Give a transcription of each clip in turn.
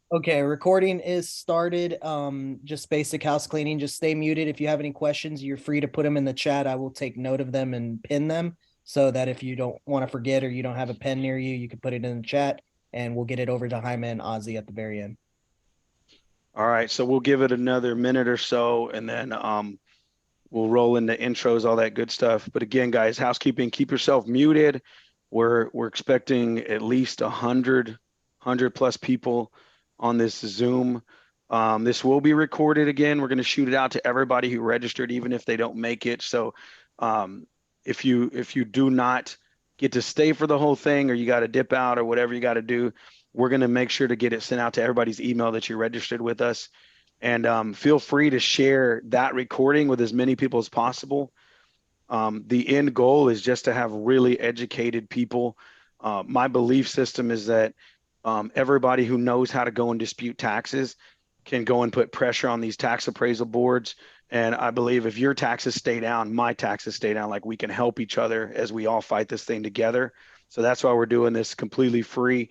Okay, recording is started. Just basic house cleaning. Just stay muted. If you have any questions, you're free to put them in the chat. I will take note of them and pin them so that if you don't want to forget or you don't have a pen near you, you can put it in the chat and we'll get it over to Jaime and Ozzie at the very end. All right, so we'll give it another minute or so, and then we'll roll into intros, all that good stuff. But again, guys, housekeeping, keep yourself muted. We're expecting at least 100 plus people on this Zoom. This will be recorded again. We're going to shoot it out to everybody who registered, even if they don't make it. So um, if you do not get to stay for the whole thing, or you got to dip out, or whatever you got to do, we're going to make sure to get it sent out to everybody's email that you registered with us. And feel free to share that recording with as many people as possible. The end goal is just to have really educated people. My belief system is that everybody who knows how to go and dispute taxes can go and put pressure on these tax appraisal boards. And I believe if your taxes stay down, my taxes stay down, like we can help each other as we all fight this thing together. So that's why we're doing this completely free.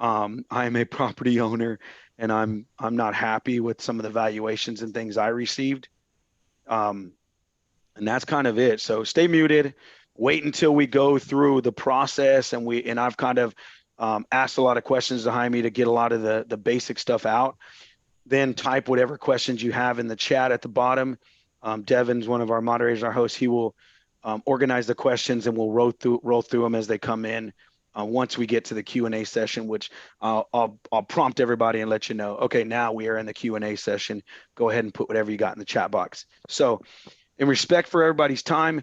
I am a property owner, and I'm not happy with some of the valuations and things I received. Um, and that's kind of it. So stay muted, wait until we go through the process, and I've kind of asked a lot of questions to Jaime to get a lot of the basic stuff out. Then type whatever questions you have in the chat at the bottom. Devin's one of our moderators, our host. He will organize the questions, and we'll roll through them as they come in. Once we get to the Q&A session, which I'll prompt everybody and let you know. Okay, now we are in the Q&A session. Go ahead and put whatever you got in the chat box. So, in respect for everybody's time,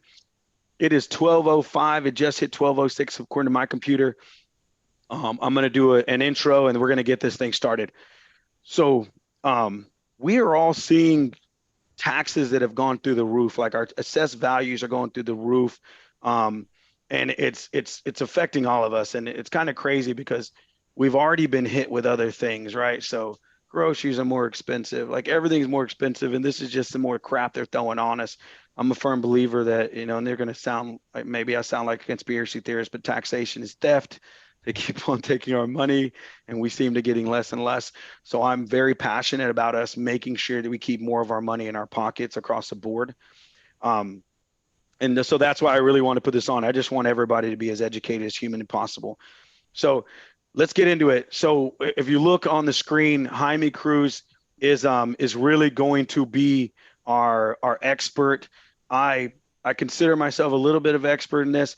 it is 12:05. It just hit 12:06 according to my computer. I'm going to do an intro, and we're going to get this thing started. So um, we are all seeing taxes that have gone through the roof, like our assessed values are going through the roof. Um, and it's affecting all of us. And it's kind of crazy because we've already been hit with other things, right? So groceries are more expensive, like everything's more expensive. And this is just some more crap they're throwing on us. I'm a firm believer that, and they're going to sound like, maybe I sound like a conspiracy theorist, but taxation is theft. They keep on taking our money, and we seem to getting less and less. So I'm very passionate about us making sure that we keep more of our money in our pockets across the board. Um, and so that's why I really want to put this on. I just want everybody to be as educated as humanly possible. So let's get into it. So if you look on the screen, Jaime Cruz is really going to be our expert. I consider myself a little bit of expert in this.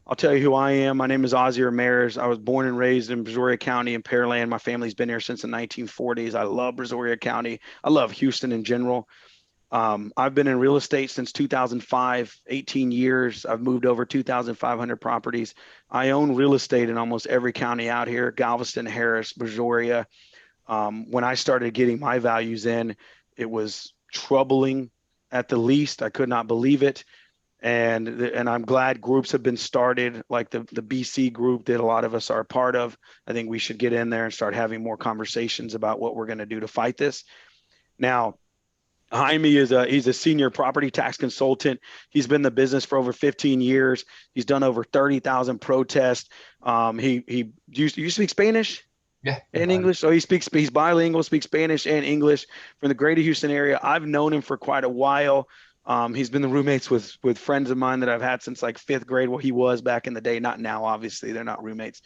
I'll tell you who I am. My name is Ozzie Ramirez. I was born and raised in Brazoria County in Pearland. My family's been here since the 1940s. I love Brazoria County. I love Houston in general. I've been in real estate since 2005, 18 years. I've moved over 2,500 properties. I own real estate in almost every county out here: Galveston, Harris, Brazoria. When I started getting my values in, it was troubling at the least. I could not believe it. And I'm glad groups have been started, like the BC group that a lot of us are a part of. I think we should get in there and start having more conversations about what we're going to do to fight this. Now, Jaime he's a senior property tax consultant. He's been in the business for over 15 years. He's done over 30,000 protests. He you speak Spanish Yeah, and English, so he's bilingual, speaks Spanish and English from the greater Houston area. I've known him for quite a while. He's been the roommates with friends of mine that I've had since like fifth grade. Well, he was back in the day, not now. Obviously, they're not roommates.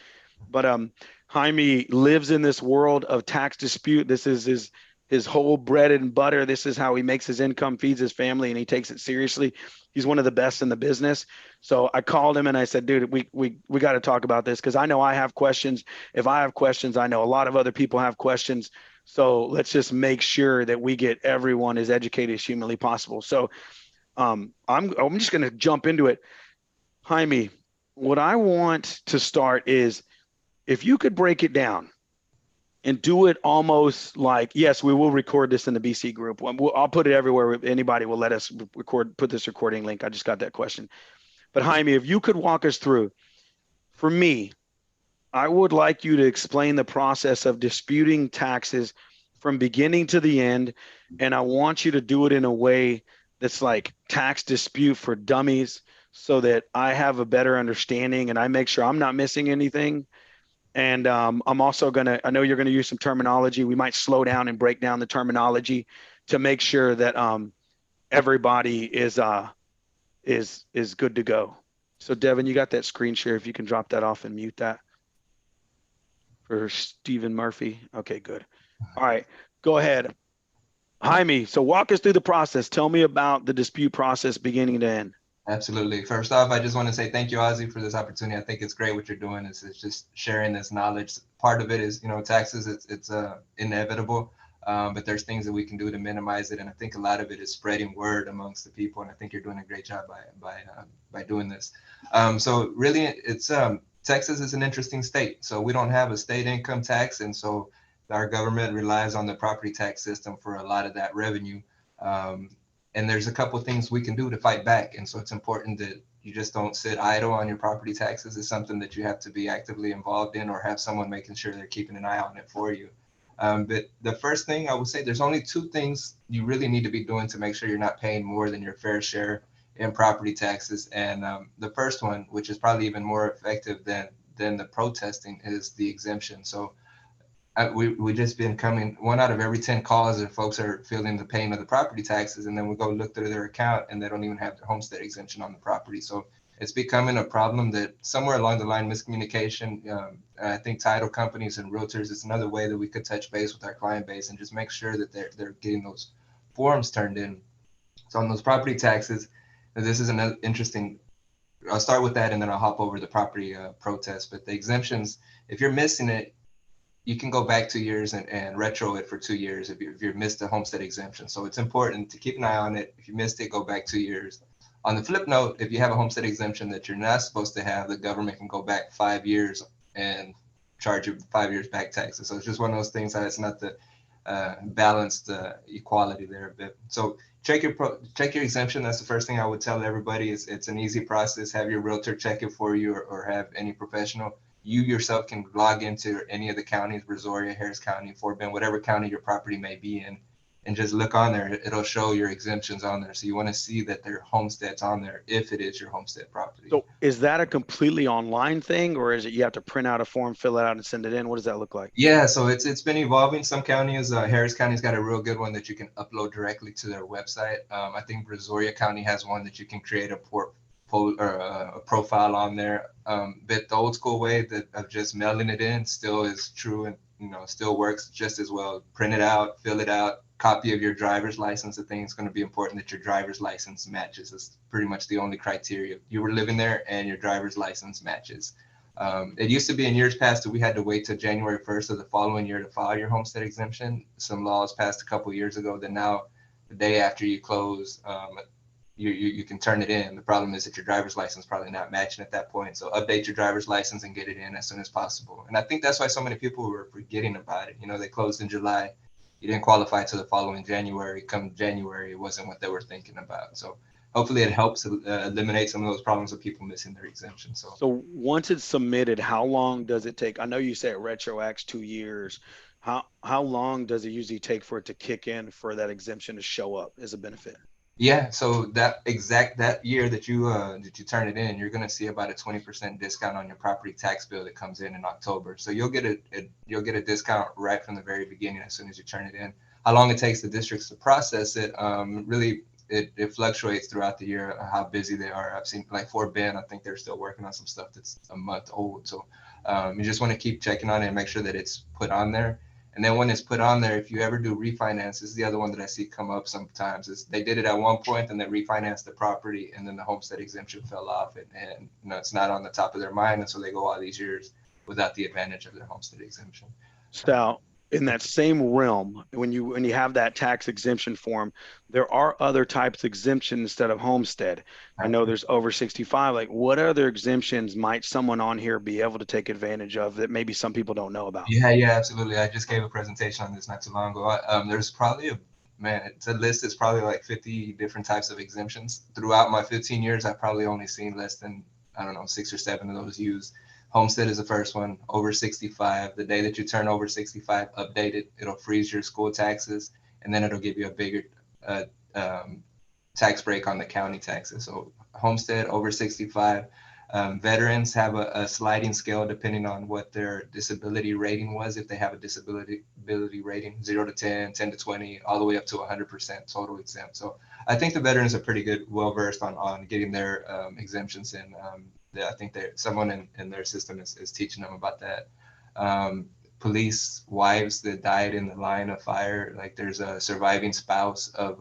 But Jaime lives in this world of tax dispute. This is his whole bread and butter. This is how he makes his income, feeds his family, and he takes it seriously. He's one of the best in the business. So I called him and I said, dude, we got to talk about this, because I know I have questions. If I have questions, I know a lot of other people have questions. So let's just make sure that we get everyone as educated as humanly possible. So I'm just going to jump into it. Jaime, what I want to start is, if you could break it down and do it almost like, yes, we will record this in the BC group. I'll put it everywhere. Anybody will let us put this recording link. I just got that question. But Jaime, if you could walk us through, for me, I would like you to explain the process of disputing taxes from beginning to the end. And I want you to do it in a way that's like tax dispute for dummies, so that I have a better understanding and I make sure I'm not missing anything. And I'm also I know you're gonna use some terminology. We might slow down and break down the terminology to make sure that everybody is good to go. So Devin, you got that screen share. If you can drop that off and mute that for Stephen Murphy. Okay, good. All right, go ahead. Jaime, so walk us through the process. Tell me about the dispute process beginning to end. Absolutely. First off, I just want to say thank you, Ozzie, for this opportunity. I think it's great what you're doing. It's just sharing this knowledge. Part of it is, taxes. It's inevitable, but there's things that we can do to minimize it. And I think a lot of it is spreading word amongst the people. And I think you're doing a great job by doing this. So really, it's Texas is an interesting state. So we don't have a state income tax, and so our government relies on the property tax system for a lot of that revenue. Um, and there's a couple of things we can do to fight back. And so it's important that you just don't sit idle on your property taxes. It's something that you have to be actively involved in or have someone making sure they're keeping an eye on it for you. But the first thing I would say, there's only two things you really need to be doing to make sure you're not paying more than your fair share in property taxes. And the first one, which is probably even more effective than the protesting, is the exemption. So we just been coming 1 out of every 10 calls and folks are feeling the pain of the property taxes, and then we go look through their account and they don't even have their homestead exemption on the property. So it's becoming a problem that somewhere along the line, miscommunication. I think title companies and realtors is another way that we could touch base with our client base and just make sure that they're getting those forms turned in. So on those property taxes, this is another interesting. I'll start with that and then I'll hop over the property protest. But the exemptions, if you're missing it, you can go back 2 years and retro it for 2 years if you missed the homestead exemption. So it's important to keep an eye on it. If you missed it, go back 2 years. On the flip note, if you have a homestead exemption that you're not supposed to have, the government can go back 5 years and charge you 5 years back taxes. So it's just one of those things that it's not the balanced equality there a bit. So check your exemption. That's the first thing I would tell everybody. It's an easy process. Have your realtor check it for you or have any professional. You yourself can log into any of the counties, Brazoria, Harris County, Fort Bend, whatever county your property may be in, and just look on there. It'll show your exemptions on there. So you want to see that their homestead's on there if it is your homestead property. So is that a completely online thing, or is it you have to print out a form, fill it out, and send it in? What does that look like? Yeah, so it's been evolving. Some counties, Harris County's got a real good one that you can upload directly to their website. I think Brazoria County has one that you can create a profile on there. But the old school way of just mailing it in still is true and still works just as well. Print it out, fill it out, copy of your driver's license. The thing is going to be important that your driver's license matches. It's pretty much the only criteria. You were living there and your driver's license matches. It used to be in years past that we had to wait till January 1st of the following year to file your homestead exemption. Some laws passed a couple of years ago that now the day after you close, you can turn it in. The problem is that your driver's license probably not matching at that point. So update your driver's license and get it in as soon as possible. And I think that's why so many people were forgetting about it. They closed in July. You didn't qualify till the following January. Come January, it wasn't what they were thinking about. So hopefully it helps eliminate some of those problems of people missing their exemption. So once it's submitted, how long does it take? I know you said retroacts 2 years. How long does it usually take for it to kick in for that exemption to show up as a benefit? Yeah, so that year that you turn it in, you're gonna see about a 20% discount on your property tax bill that comes in October. So you'll get a discount right from the very beginning as soon as you turn it in. How long it takes the districts to process it, really it fluctuates throughout the year how busy they are. I've seen like Fort Bend, I think they're still working on some stuff that's a month old. So you just want to keep checking on it and make sure that it's put on there. And then when it's put on there, if you ever do refinance, this is the other one that I see come up sometimes, is they did it at one point and they refinanced the property and then the homestead exemption fell off and it's not on the top of their mind. And so they go all these years without the advantage of their homestead exemption. So in that same realm, when you have that tax exemption form, there are other types of exemptions instead of homestead. I know there's over 65. Like, what other exemptions might someone on here be able to take advantage of that maybe some people don't know about? Yeah, absolutely. I just gave a presentation on this not too long ago. There's probably it's a list that's probably like 50 different types of exemptions. Throughout my 15 years, I've probably only seen less than, I don't know, 6 or 7 of those used. Homestead is the first one, over 65. The day that you turn over 65, update it. It'll freeze your school taxes, and then it'll give you a bigger tax break on the county taxes. So homestead over 65. Veterans have a sliding scale depending on what their disability rating was. If they have a disability rating, 0 to 10, 10 to 20, all the way up to 100% total exempt. So I think the veterans are pretty good, well versed on getting their exemptions in. I think that someone in their system is teaching them about that. Police wives that died in the line of fire, like there's a surviving spouse of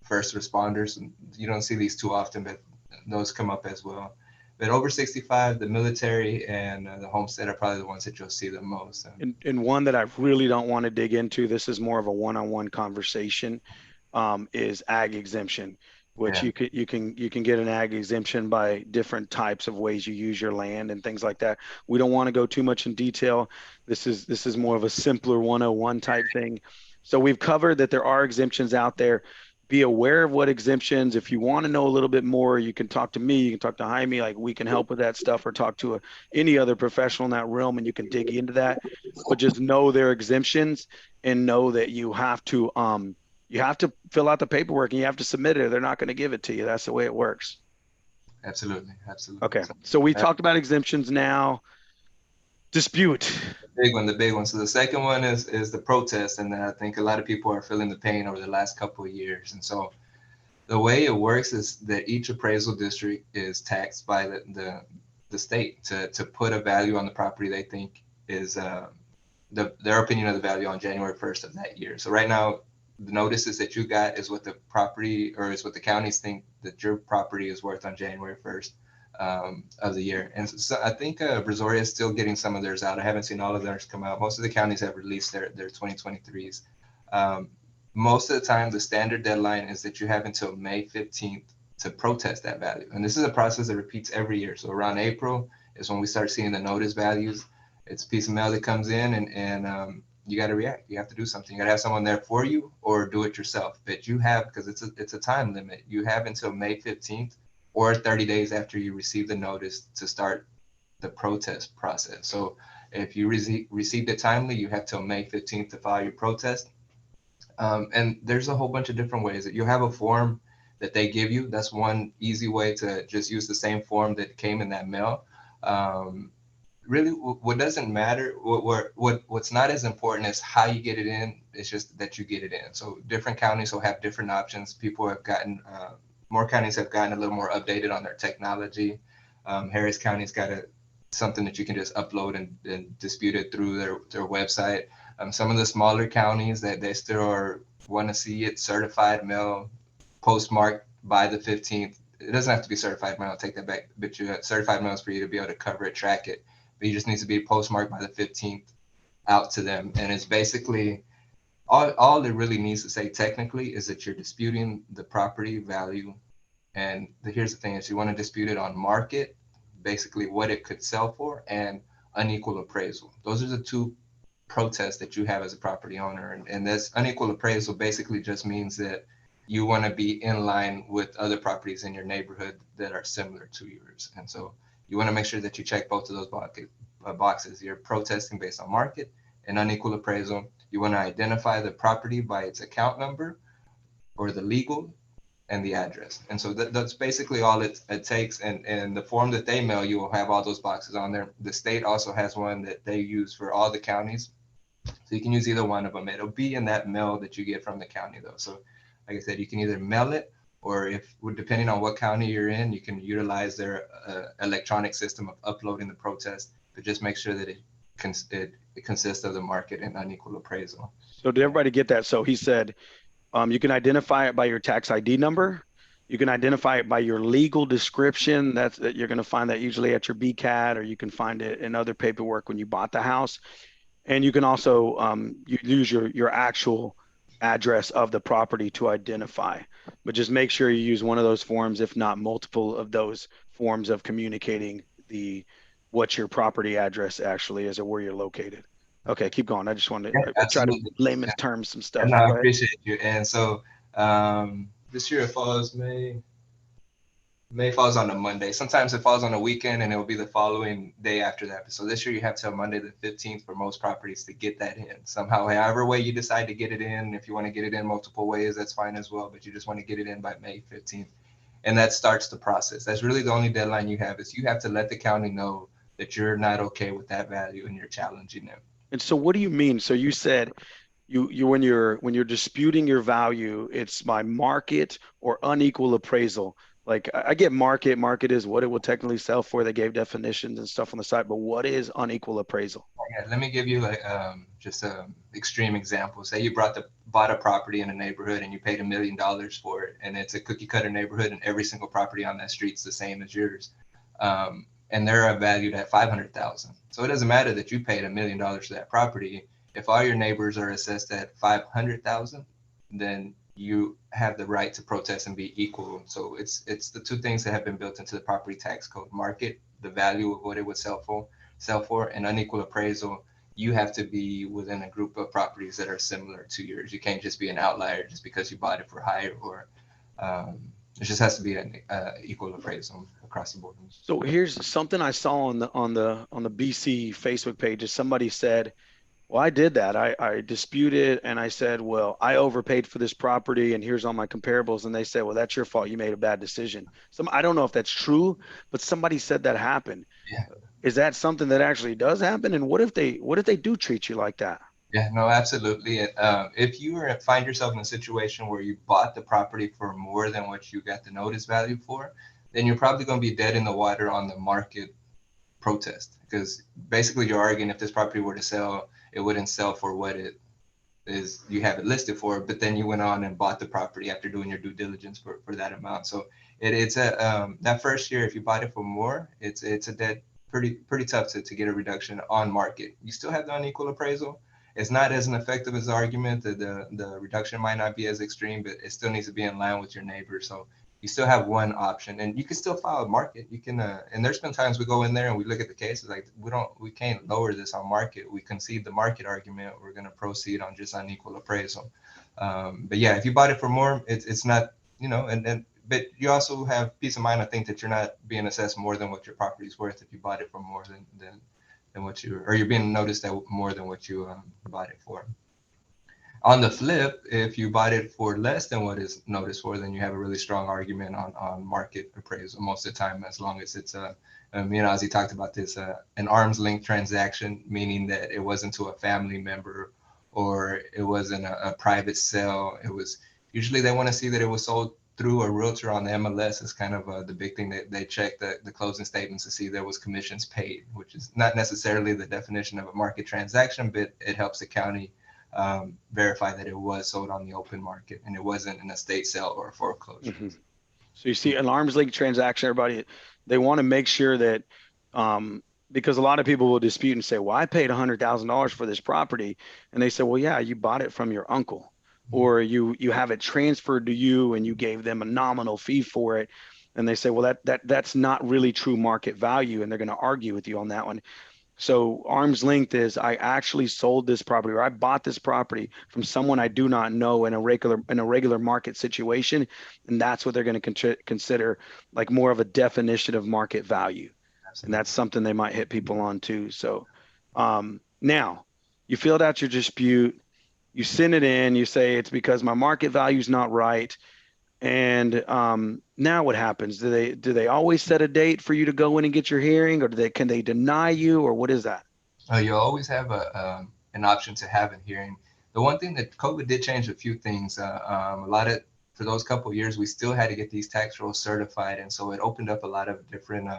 first responders. You don't see these too often, but those come up as well. But over 65, the military and the homestead are probably the ones that you'll see the most. And one that I really don't want to dig into, this is more of a one-on-one conversation, is ag exemption, which Yeah. you can get an ag exemption by different types of ways you use your land and things like that. We don't want to go too much in detail. This is more of a simpler 101 type thing. So we've covered that there are exemptions out there. Be aware of what exemptions. If you want to know a little bit more, you can talk to me, you can talk to Jaime, like we can help with that stuff, or talk to any other professional in that realm, and you can dig into that. But just know there are exemptions, and know that you have to fill out the paperwork and you have to submit it, or they're not going to give it to you. That's the way it works. Absolutely. Absolutely. Okay. So we talked about exemptions now. Dispute. The big one. So the second one is the protest. And I think a lot of people are feeling the pain over the last couple of years. And so the way it works is that each appraisal district is taxed by the state to put a value on the property they think is their opinion of the value on January 1st of that year. So right now, the notices that you got is what the property, or is what the counties think that your property is worth on January 1st of the year. And so I think Brazoria is still getting some of theirs out. I haven't seen all of theirs come out. Most of the counties have released their 2023s. Most of the time, the standard deadline is that you have until May 15th to protest that value. And this is a process that repeats every year. So around April is when we start seeing the notice values. It's a piece of mail that comes in, and you got to react. You have to do something. You got to have someone there for you, or do it yourself. But you have, because it's a time limit, you have until May 15th or 30 days after you receive the notice to start the protest process. So if you received it timely, you have till May 15th to file your protest. And there's a whole bunch of different ways that you have a form that they give you. That's one easy way to just use the same form that came in that mail. Really, what doesn't matter, what's not as important as how you get it in. It's just that you get it in. So different counties will have different options. People have gotten, more counties have gotten a little more updated on their technology. Harris County's got something that you can just upload and dispute it through their website. Some of the smaller counties that they still want to see it certified mail, postmarked by the 15th. It doesn't have to be certified mail, I'll take that back, but you have certified mail is for you to be able to cover it, track it. But you just need to be postmarked by the 15th out to them. And it's basically, all it really needs to say technically is that you're disputing the property value. And here's the thing, is you want to dispute it on market, basically what it could sell for, and unequal appraisal. Those are the two protests that you have as a property owner. And this unequal appraisal basically just means that you want to be in line with other properties in your neighborhood that are similar to yours. And so you want to make sure that you check both of those boxes. You're protesting based on market and unequal appraisal. You want to identify the property by its account number, or the legal, and the address. And so that's basically all it takes. And the form that they mail you will have all those boxes on there. The state also has one that they use for all the counties. So you can use either one of them. It'll be in that mail that you get from the county though. So like I said, you can either mail it, or depending on what county you're in, you can utilize their electronic system of uploading the protest, but just make sure that it consists of the market and unequal appraisal. So did everybody get that? So he said, you can identify it by your tax ID number. You can identify it by your legal description. You're going to find that usually at your BCAT, or you can find it in other paperwork when you bought the house. And you can also you use your actual address of the property to identify. But just make sure you use one of those forms, if not multiple of those forms of communicating what your property address actually is, or where you're located. Okay, keep going. I just wanted to try to layman's terms some stuff. And I appreciate you. And so this year it falls May falls on a Monday. Sometimes it falls on a weekend, and it will be the following day after that. So this year you have till Monday the 15th for most properties to get that in somehow. However way you decide to get it in, if you want to get it in multiple ways, that's fine as well. But you just want to get it in by May 15th. And that starts the process. That's really the only deadline you have, is you have to let the county know that you're not okay with that value and you're challenging them. And so what do you mean? So you said when you're disputing your value, it's by market or unequal appraisal. Like I get market. Market is what it will technically sell for. They gave definitions and stuff on the site, but what is unequal appraisal? Yeah, let me give you like just a extreme example. Say you bought a property in a neighborhood and you paid $1 million for it, and it's a cookie cutter neighborhood, and every single property on that street's the same as yours, and they're valued at 500,000. So it doesn't matter that you paid $1 million for that property. If all your neighbors are assessed at 500,000, then you have the right to protest and be equal. So it's the two things that have been built into the property tax code: market, the value of what it would sell for, and unequal appraisal. You have to be within a group of properties that are similar to yours. You can't just be an outlier just because you bought it for higher, or it just has to be an equal appraisal across the board. So here's something I saw on the BC Facebook page. Is somebody said, well, I did that. I disputed and I said, well, I overpaid for this property and here's all my comparables. And they said, well, that's your fault. You made a bad decision. I don't know if that's true, but somebody said that happened. Yeah. Is that something that actually does happen? And what if they do treat you like that? Yeah, no, absolutely. If you find yourself in a situation where you bought the property for more than what you got the notice value for, then you're probably going to be dead in the water on the market protest, because basically you're arguing if this property were to sell, it wouldn't sell for what it is you have it listed for, but then you went on and bought the property after doing your due diligence for that amount. So it's that first year, if you bought it for more, it's a dead pretty tough to get a reduction on market. You still have the unequal appraisal. It's not as an effective as the argument that the reduction might not be as extreme, but it still needs to be in line with your neighbor. So you still have one option, and you can still file a market. You can, and there's been times we go in there and we look at the cases like we can't lower this on market. We concede the market argument. We're going to proceed on just unequal appraisal. But yeah, if you bought it for more, it's not, but you also have peace of mind. I think that you're not being assessed more than what your property is worth if you bought it for more than what you're being noticed at more than what you bought it for. On the flip, if you bought it for less than what is noticed for, then you have a really strong argument on market appraisal most of the time, as long as it's me and Ozzie talked about this, an arm's length transaction, meaning that it wasn't to a family member or it wasn't a private sale. It was usually they want to see that it was sold through a realtor on the MLS. Is kind of the big thing that they check the closing statements to see there was commissions paid, which is not necessarily the definition of a market transaction, but it helps the county verify that it was sold on the open market and it wasn't an estate sale or a foreclosure. Mm-hmm. So you see an arm's length transaction, everybody, they want to make sure that, because a lot of people will dispute and say, well, I paid $100,000 for this property. And they say, well, yeah, you bought it from your uncle, or you have it transferred to you and you gave them a nominal fee for it. And they say, well, that's not really true market value. And they're going to argue with you on that one. So arm's length is I actually sold this property, or I bought this property from someone I do not know in a regular market situation, and that's what they're going to consider like more of a definition of market value. Absolutely. And that's something they might hit people on too. So now you filled out your dispute, you send it in, you say it's because my market value is not right. And now what happens? Do they always set a date for you to go in and get your hearing, or can they deny you, or what is that? You always have an option to have a hearing. The one thing that COVID did change a few things. For those couple of years, we still had to get these tax rolls certified, and so it opened up a lot of different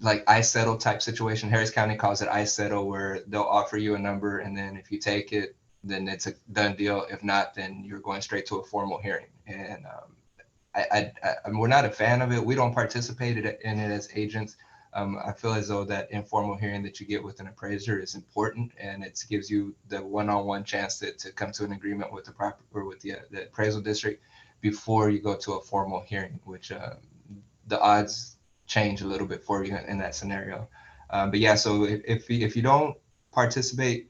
like I settle type situation. Harris County calls it I settle, where they'll offer you a number, and then if you take it, then it's a done deal. If not, then you're going straight to a formal hearing. And we're not a fan of it. We don't participate in it as agents. I feel as though that informal hearing that you get with an appraiser is important, and it gives you the one-on-one chance to come to an agreement with the property or with the appraisal district before you go to a formal hearing, which the odds change a little bit for you in that scenario. But yeah, so if you don't participate,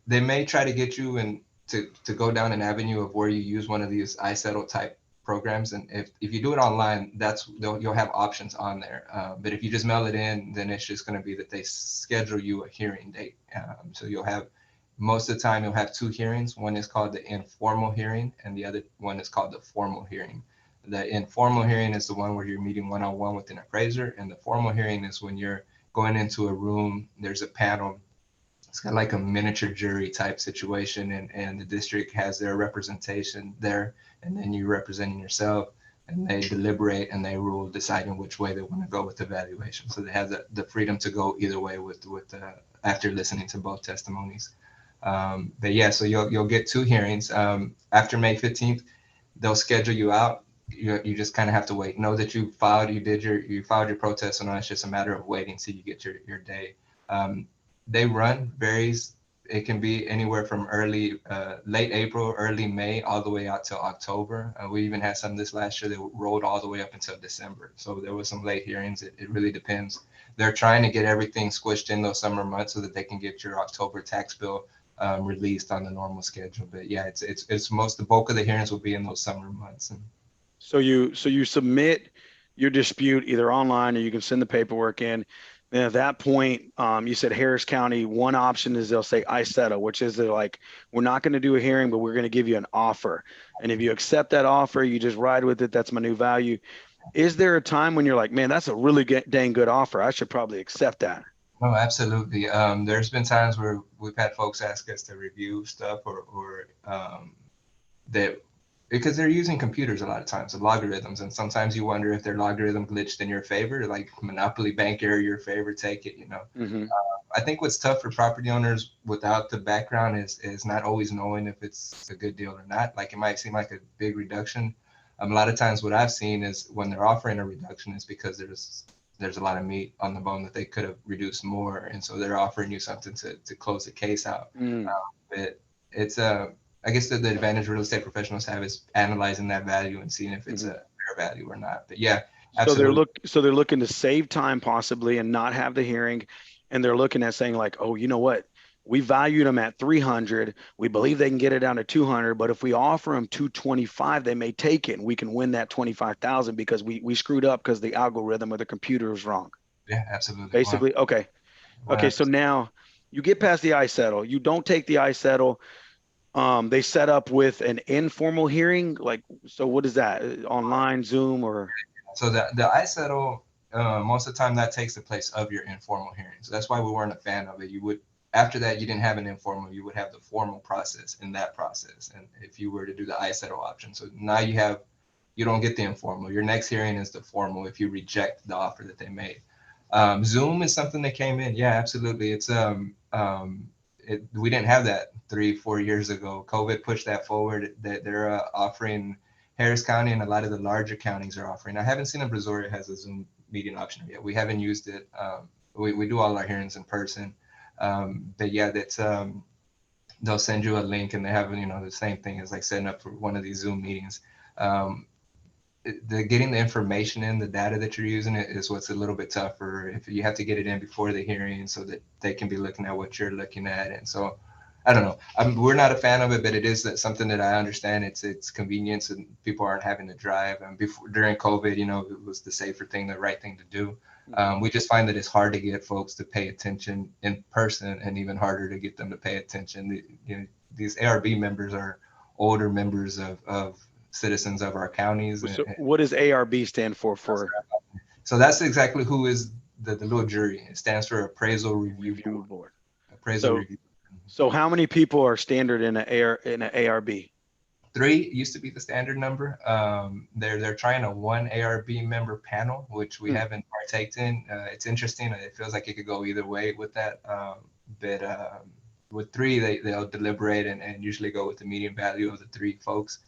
they may try to get you to go down an avenue of where you use one of these iSettle type programs. And if you do it online, you'll have options on there. But if you just mail it in, then it's just going to be that they schedule you a hearing date. So you'll have Most of the time you'll have two hearings. One is called the informal hearing and the other one is called the formal hearing. The informal hearing is the one where you're meeting one-on-one with an appraiser, and the formal hearing is when you're going into a room, there's a panel. It's kind of like a miniature jury type situation, and the district has their representation there, and then you're representing yourself, and they deliberate and they rule, deciding which way they want to go with the valuation. So they have the freedom to go either way with after listening to both testimonies. But yeah, so you'll get two hearings. After May 15th, they'll schedule you out. You just kind of have to wait. Know that you filed your protest, and it's just a matter of waiting till you get your day. They run varies. It can be anywhere from late April, early May, all the way out till October. We even had some this last year that rolled all the way up until December. So there was some late hearings. It really depends. They're trying to get everything squished in those summer months so that they can get your October tax bill released on the normal schedule. But yeah, the bulk of the hearings will be in those summer months. And So you submit your dispute either online or you can send the paperwork in. And at that point, you said Harris County, one option is they'll say I settle, which is they're like, we're not going to do a hearing, but we're going to give you an offer. And if you accept that offer, you just ride with it. That's my new value. Is there a time when you're like, man, that's a really dang good offer. I should probably accept that? no, absolutely. There's been times where we've had folks ask us to review stuff or that because they're using computers a lot of times, the logarithms, and sometimes you wonder if their logarithm glitched in your favor, like Monopoly bank error your favor, take it, Mm-hmm. I think what's tough for property owners without the background is not always knowing if it's a good deal or not. Like it might seem like a big reduction. A lot of times what I've seen is when they're offering a reduction is because there's a lot of meat on the bone that they could have reduced more, and so they're offering you something to close the case out. But it's I guess the advantage real estate professionals have is analyzing that value and seeing if it's a fair value or not. But yeah, absolutely. So they're looking to save time possibly and not have the hearing, and they're looking at saying like, oh, you know what? We valued them at 300. We believe they can get it down to 200, but if we offer them 225, they may take it, and we can win that 25,000 because we screwed up because the algorithm or the computer was wrong. Yeah, absolutely. Basically, okay. Okay, so now you get past the I settle. You don't take the I settle. They set up with an informal hearing. Like, so what is that? Online, Zoom, or? So the I settle, most of the time that takes the place of your informal hearing. So that's why we weren't a fan of it. You would, after that, you didn't have an informal, you would have the formal process in that process. And if you were to do the I settle option, so now you don't get the informal. Your next hearing is the formal if you reject the offer that they made. Zoom is something that came in. Yeah, absolutely. It's we didn't have that 3-4 years ago. COVID pushed that forward. That they're offering, Harris County and a lot of the larger counties are offering. I haven't seen if Brazoria has a Zoom meeting option yet. We haven't used it. We do all our hearings in person. But yeah, that's they'll send you a link and they have the same thing as like setting up for one of these Zoom meetings. Getting the information in, the data that you're using is what's a little bit tougher. If you have to get it in before the hearing so that they can be looking at what you're looking at. And so I don't know. We're not a fan of it, but it is something that I understand. It's convenience and people aren't having to drive. And during COVID, it was the safer thing, the right thing to do. We just find that it's hard to get folks to pay attention in person, and even harder to get them to pay attention. These ARB members are older members of citizens of our counties. So what does ARB stand for? So that's exactly who is the little jury. It stands for Appraisal Review Board. Appraisal Review. So how many people are standard in an ARB? 3 used to be the standard number. They're trying a 1 ARB member panel, which we haven't partaked in. It's interesting. It feels like it could go either way with that. But with 3, they'll deliberate and usually go with the median value of the 3 folks.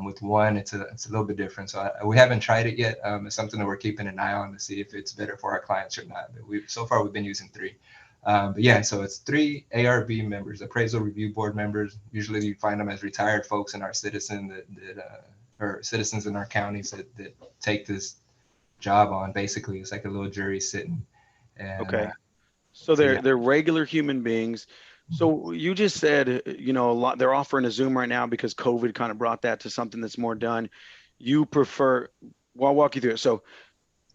With 1, it's a little bit different. So we haven't tried it yet. It's something that we're keeping an eye on to see if it's better for our clients or not. But so far we've been using 3. But yeah, so it's 3 ARB members, Appraisal Review Board members. Usually you find them as retired folks in our or citizens in our counties that take this job on. Basically, it's like a little jury sitting. And, okay. So they're regular human beings. So you just said, a lot, they're offering a Zoom right now because COVID kind of brought that to something that's more done. You prefer, well, I'll walk you through it. So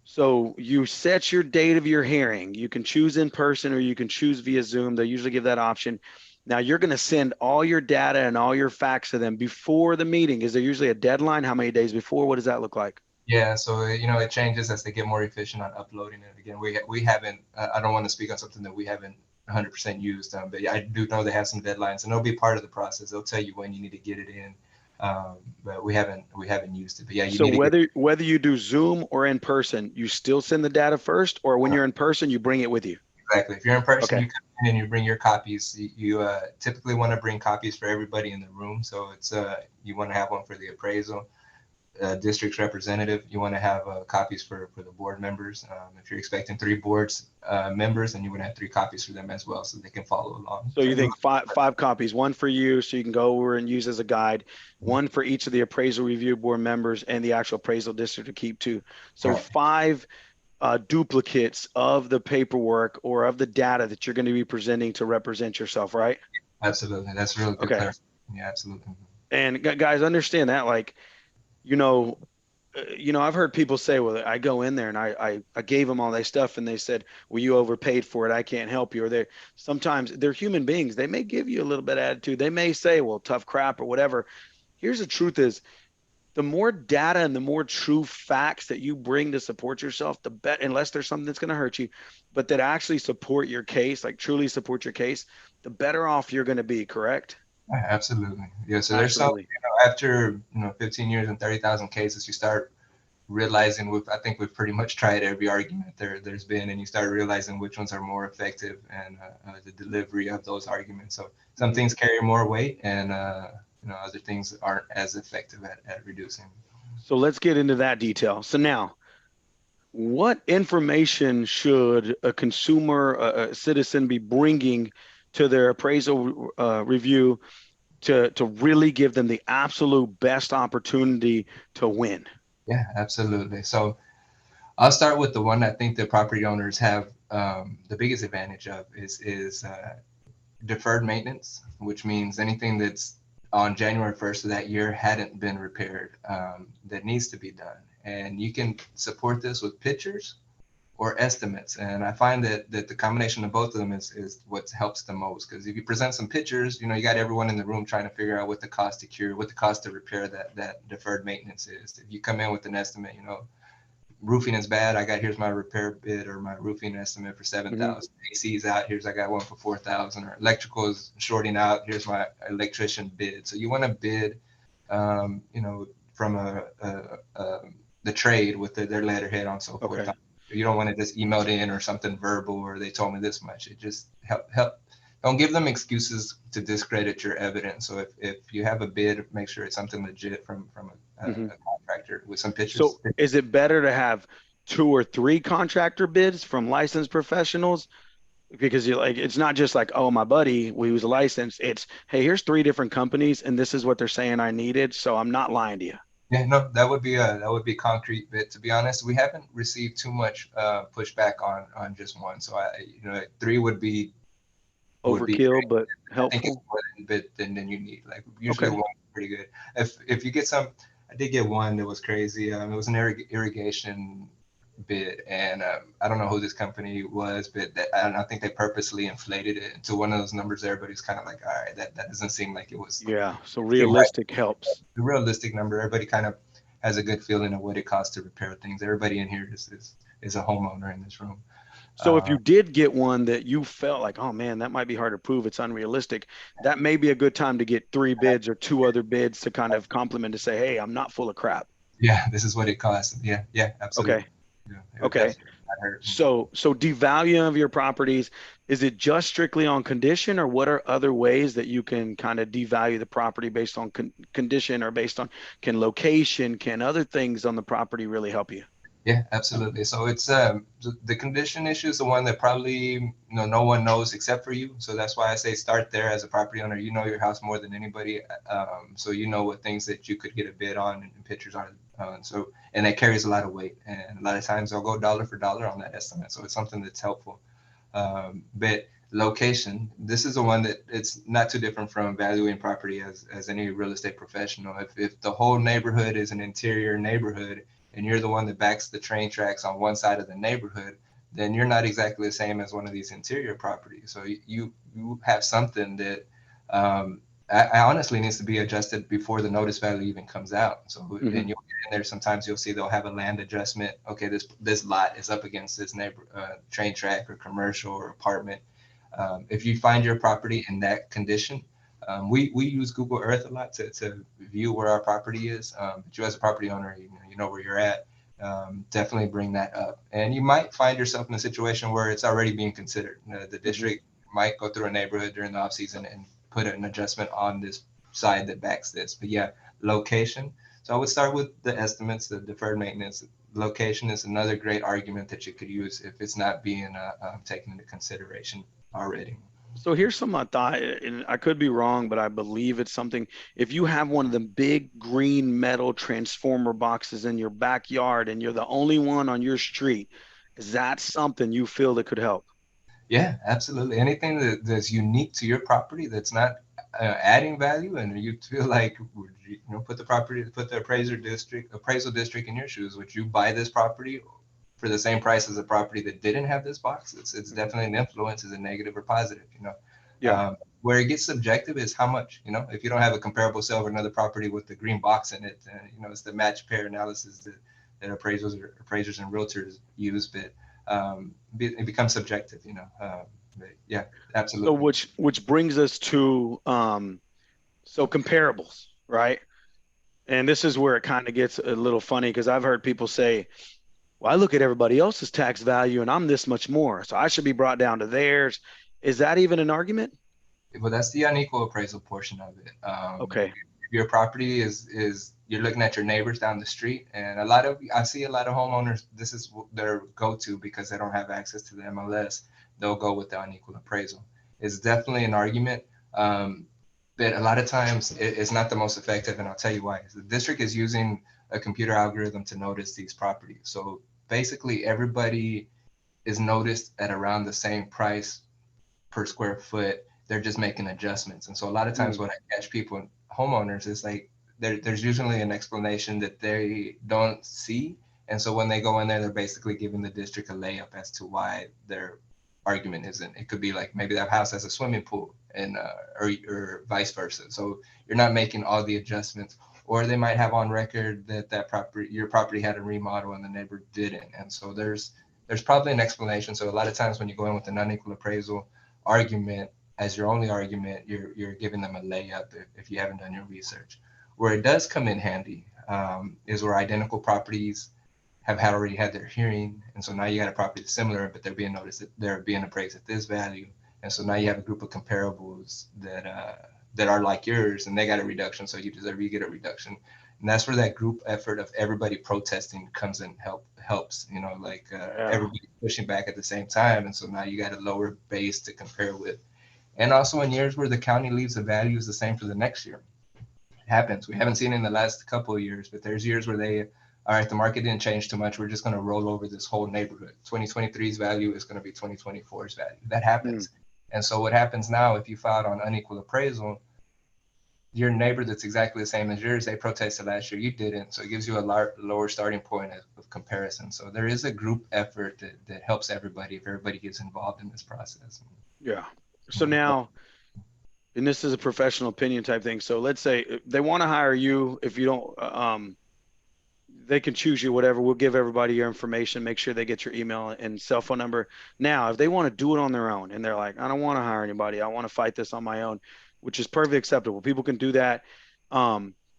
So you set your date of your hearing. You can choose in person or you can choose via Zoom. They usually give that option. Now you're going to send all your data and all your facts to them before the meeting. Is there usually a deadline? How many days before? What does that look like? Yeah, so it changes as they get more efficient on uploading it. Again, we haven't. I don't want to speak on something that we haven't 100% used, but yeah, I do know they have some deadlines, and they'll be part of the process. They'll tell you when you need to get it in, but we haven't used it. But yeah, you So need to get whether you do Zoom or in person, you still send the data first, or when you're in person, you bring it with you. exactly. If you're in person, Okay. you come in and you bring your copies. You typically want to bring copies for everybody in the room, so it's you want to have one for the appraisal. District's representative, you want to have copies for the board members. If you're expecting 3 boards members, then you want to have 3 copies for them as well, so they can follow along. So you think five copies, one for you, so you can go over and use as a guide, one for each of the appraisal review board members and the actual appraisal district to keep too. So Right. 5 duplicates of the paperwork or of the data that you're going to be presenting to represent yourself, right? Absolutely, that's really good Okay. clarification. Yeah, absolutely. And guys, understand that, like, you know, I've heard people say, well, I go in there and I gave them all that stuff and they said, well, you overpaid for it. I can't help you. Or sometimes they're human beings. They may give you a little bit of attitude. They may say, well, tough crap or whatever. Here's the truth is the more data and the more true facts that you bring to support yourself, the better, unless there's something that's going to hurt you, but that actually support your case, like truly support your case, the better off you're going to be. Correct? Yeah, absolutely. Yeah, so there's some, Absolutely. after 15 years and 30,000 cases, you start realizing I think we've pretty much tried every argument there's been, and you start realizing which ones are more effective and the delivery of those arguments. So some things carry more weight, and other things aren't as effective at reducing. So let's get into that detail. So now, what information should a consumer, a citizen be bringing to their appraisal review to really give them the absolute best opportunity to win? Yeah, absolutely. So I'll start with the one I think the property owners have the biggest advantage of is deferred maintenance, which means anything that's on January 1st of that year hadn't been repaired that needs to be done. And you can support this with pictures or estimates. And I find that the combination of both of them is what helps the most. Because if you present some pictures, you got everyone in the room trying to figure out what the cost to cure, what the cost to repair that deferred maintenance is. If you come in with an estimate, roofing is bad. Here's my repair bid or my roofing estimate for 7,000. AC is out. I got one for 4,000. Or electrical is shorting out. Here's my electrician bid. So you want to bid, from the trade with their letterhead on so forth. Okay. You don't want to just email it in or something verbal or they told me this much. It just help. Don't give them excuses to discredit your evidence. So if you have a bid, make sure it's something legit from a contractor with some pictures. So is it better to have 2 or 3 contractor bids from licensed professionals? Because it's not just like, oh, my buddy, we was licensed. It's, hey, here's 3 different companies and this is what they're saying I needed. So I'm not lying to you. Yeah, no, that would be concrete. But to be honest, we haven't received too much pushback on just one. So 3 would be Overkill, but I think it's helpful. more than you need. Like usually Okay. one is pretty good. If you get some, I did get one that was crazy. It was an irrigation bid, and I don't know who this company was, but I think they purposely inflated it to one of those numbers. Everybody's kind of like, all right, that doesn't seem like it was. Yeah. So Seem right. realistic helps. The realistic number. Everybody kind of has a good feeling of what it costs to repair things. Everybody in here is a homeowner in this room. So if you did get one that you felt like, oh man, that might be hard to prove, it's unrealistic, that may be a good time to get 3 bids or 2 other bids to kind of compliment to say, hey, I'm not full of crap. Yeah, this is what it costs. Yeah, absolutely. Okay. Yeah, Okay. So devalue of your properties, is it just strictly on condition, or what are other ways that you can kind of devalue the property based on condition, or based on location, can other things on the property really help you? Yeah, absolutely. So it's the condition issue is the one that probably no one knows except for you. So that's why I say start there as a property owner. You know your house more than anybody, so you know what things that you could get a bid on and pictures on. And that carries a lot of weight. And a lot of times I'll go dollar for dollar on that estimate. So it's something that's helpful. But location, this is the one that it's not too different from valuing property as any real estate professional. If the whole neighborhood is an interior neighborhood, and you're the one that backs the train tracks on one side of the neighborhood, then you're not exactly the same as one of these interior properties. So you have something that I honestly needs to be adjusted before the notice value even comes out. So Mm-hmm. and you'll get in there sometimes you'll see they'll have a land adjustment. Okay, this lot is up against this neighbor train track or commercial or apartment. If you find your property in that condition, we use Google Earth a lot to view where our property is. But you as a property owner, you know where you're at. Definitely bring that up. And you might find yourself in a situation where it's already being considered. The district might go through a neighborhood during the off season and put an adjustment on this side that backs this. But yeah, location. So I would start with the estimates, the deferred maintenance. Location is another great argument that you could use if it's not being taken into consideration already. So here's some I thought, and I could be wrong, but I believe it's something. If you have one of the big green metal transformer boxes in your backyard and you're the only one on your street, is that something you feel that could help? Yeah, absolutely. Anything that's unique to your property that's not adding value, and you feel like put the property, put the appraisal district in your shoes. Would you buy this property for the same price as a property that didn't have this box? It's definitely an influence, is a negative or positive. Yeah. Where it gets subjective is how much. If you don't have a comparable sale of another property with the green box in it, it's the match pair analysis that appraisers and realtors use, but it becomes subjective. But yeah, So absolutely. which brings us to so comparables, right? And this is where it kind of gets a little funny because I've heard people say, well, I look at everybody else's tax value and I'm this much more, so I should be brought down to theirs. Is that even an argument? Well, that's the unequal appraisal portion of it. Okay. Your property is you're looking at your neighbors down the street, and I see a lot of homeowners. This is their go-to because they don't have access to the MLS. They'll go with the unequal appraisal. It's definitely an argument, but a lot of times it's not the most effective, and I'll tell you why. The district is using a computer algorithm to notice these properties. So basically, everybody is noticed at around the same price per square foot. They're just making adjustments. And so a lot of times Mm. what I catch people, homeowners, is like there's usually an explanation that they don't see. And so when they go in there, they're basically giving the district a layup as to why their argument isn't. It could be like maybe that house has a swimming pool and or vice versa. So you're not making all the adjustments. Or they might have on record that your property had a remodel and the neighbor didn't. And so there's probably an explanation. So a lot of times when you go in with an unequal appraisal argument as your only argument, you're giving them a layup if you haven't done your research. Where it does come in handy is where identical properties have already had their hearing, and so now you got a property that's similar, but they're being noticed that they're being appraised at this value, and so now you have a group of comparables that are like yours, and they got a reduction, so you get a reduction, and that's where that group effort of everybody protesting comes in helps. Yeah. Everybody pushing back at the same time, and so now you got a lower base to compare with. And also in years where the county leaves the values the same for the next year. It happens. We haven't seen it in the last couple of years, but there's years where all right, the market didn't change too much. We're just going to roll over this whole neighborhood. 2023's value is going to be 2024's value. That Mm. happens. And so what happens now, if you filed on unequal appraisal, your neighbor that's exactly the same as yours, they protested last year, you didn't. So it gives you a lower starting point of comparison. So there is a group effort that helps everybody if everybody gets involved in this process. Yeah. So now, and this is a professional opinion type thing. So let's say they want to hire you. If you don't, they can choose you, whatever. We'll give everybody your information, make sure they get your email and cell phone number. Now, if they want to do it on their own and they're like, I don't want to hire anybody, I want to fight this on my own, which is perfectly acceptable. People can do that.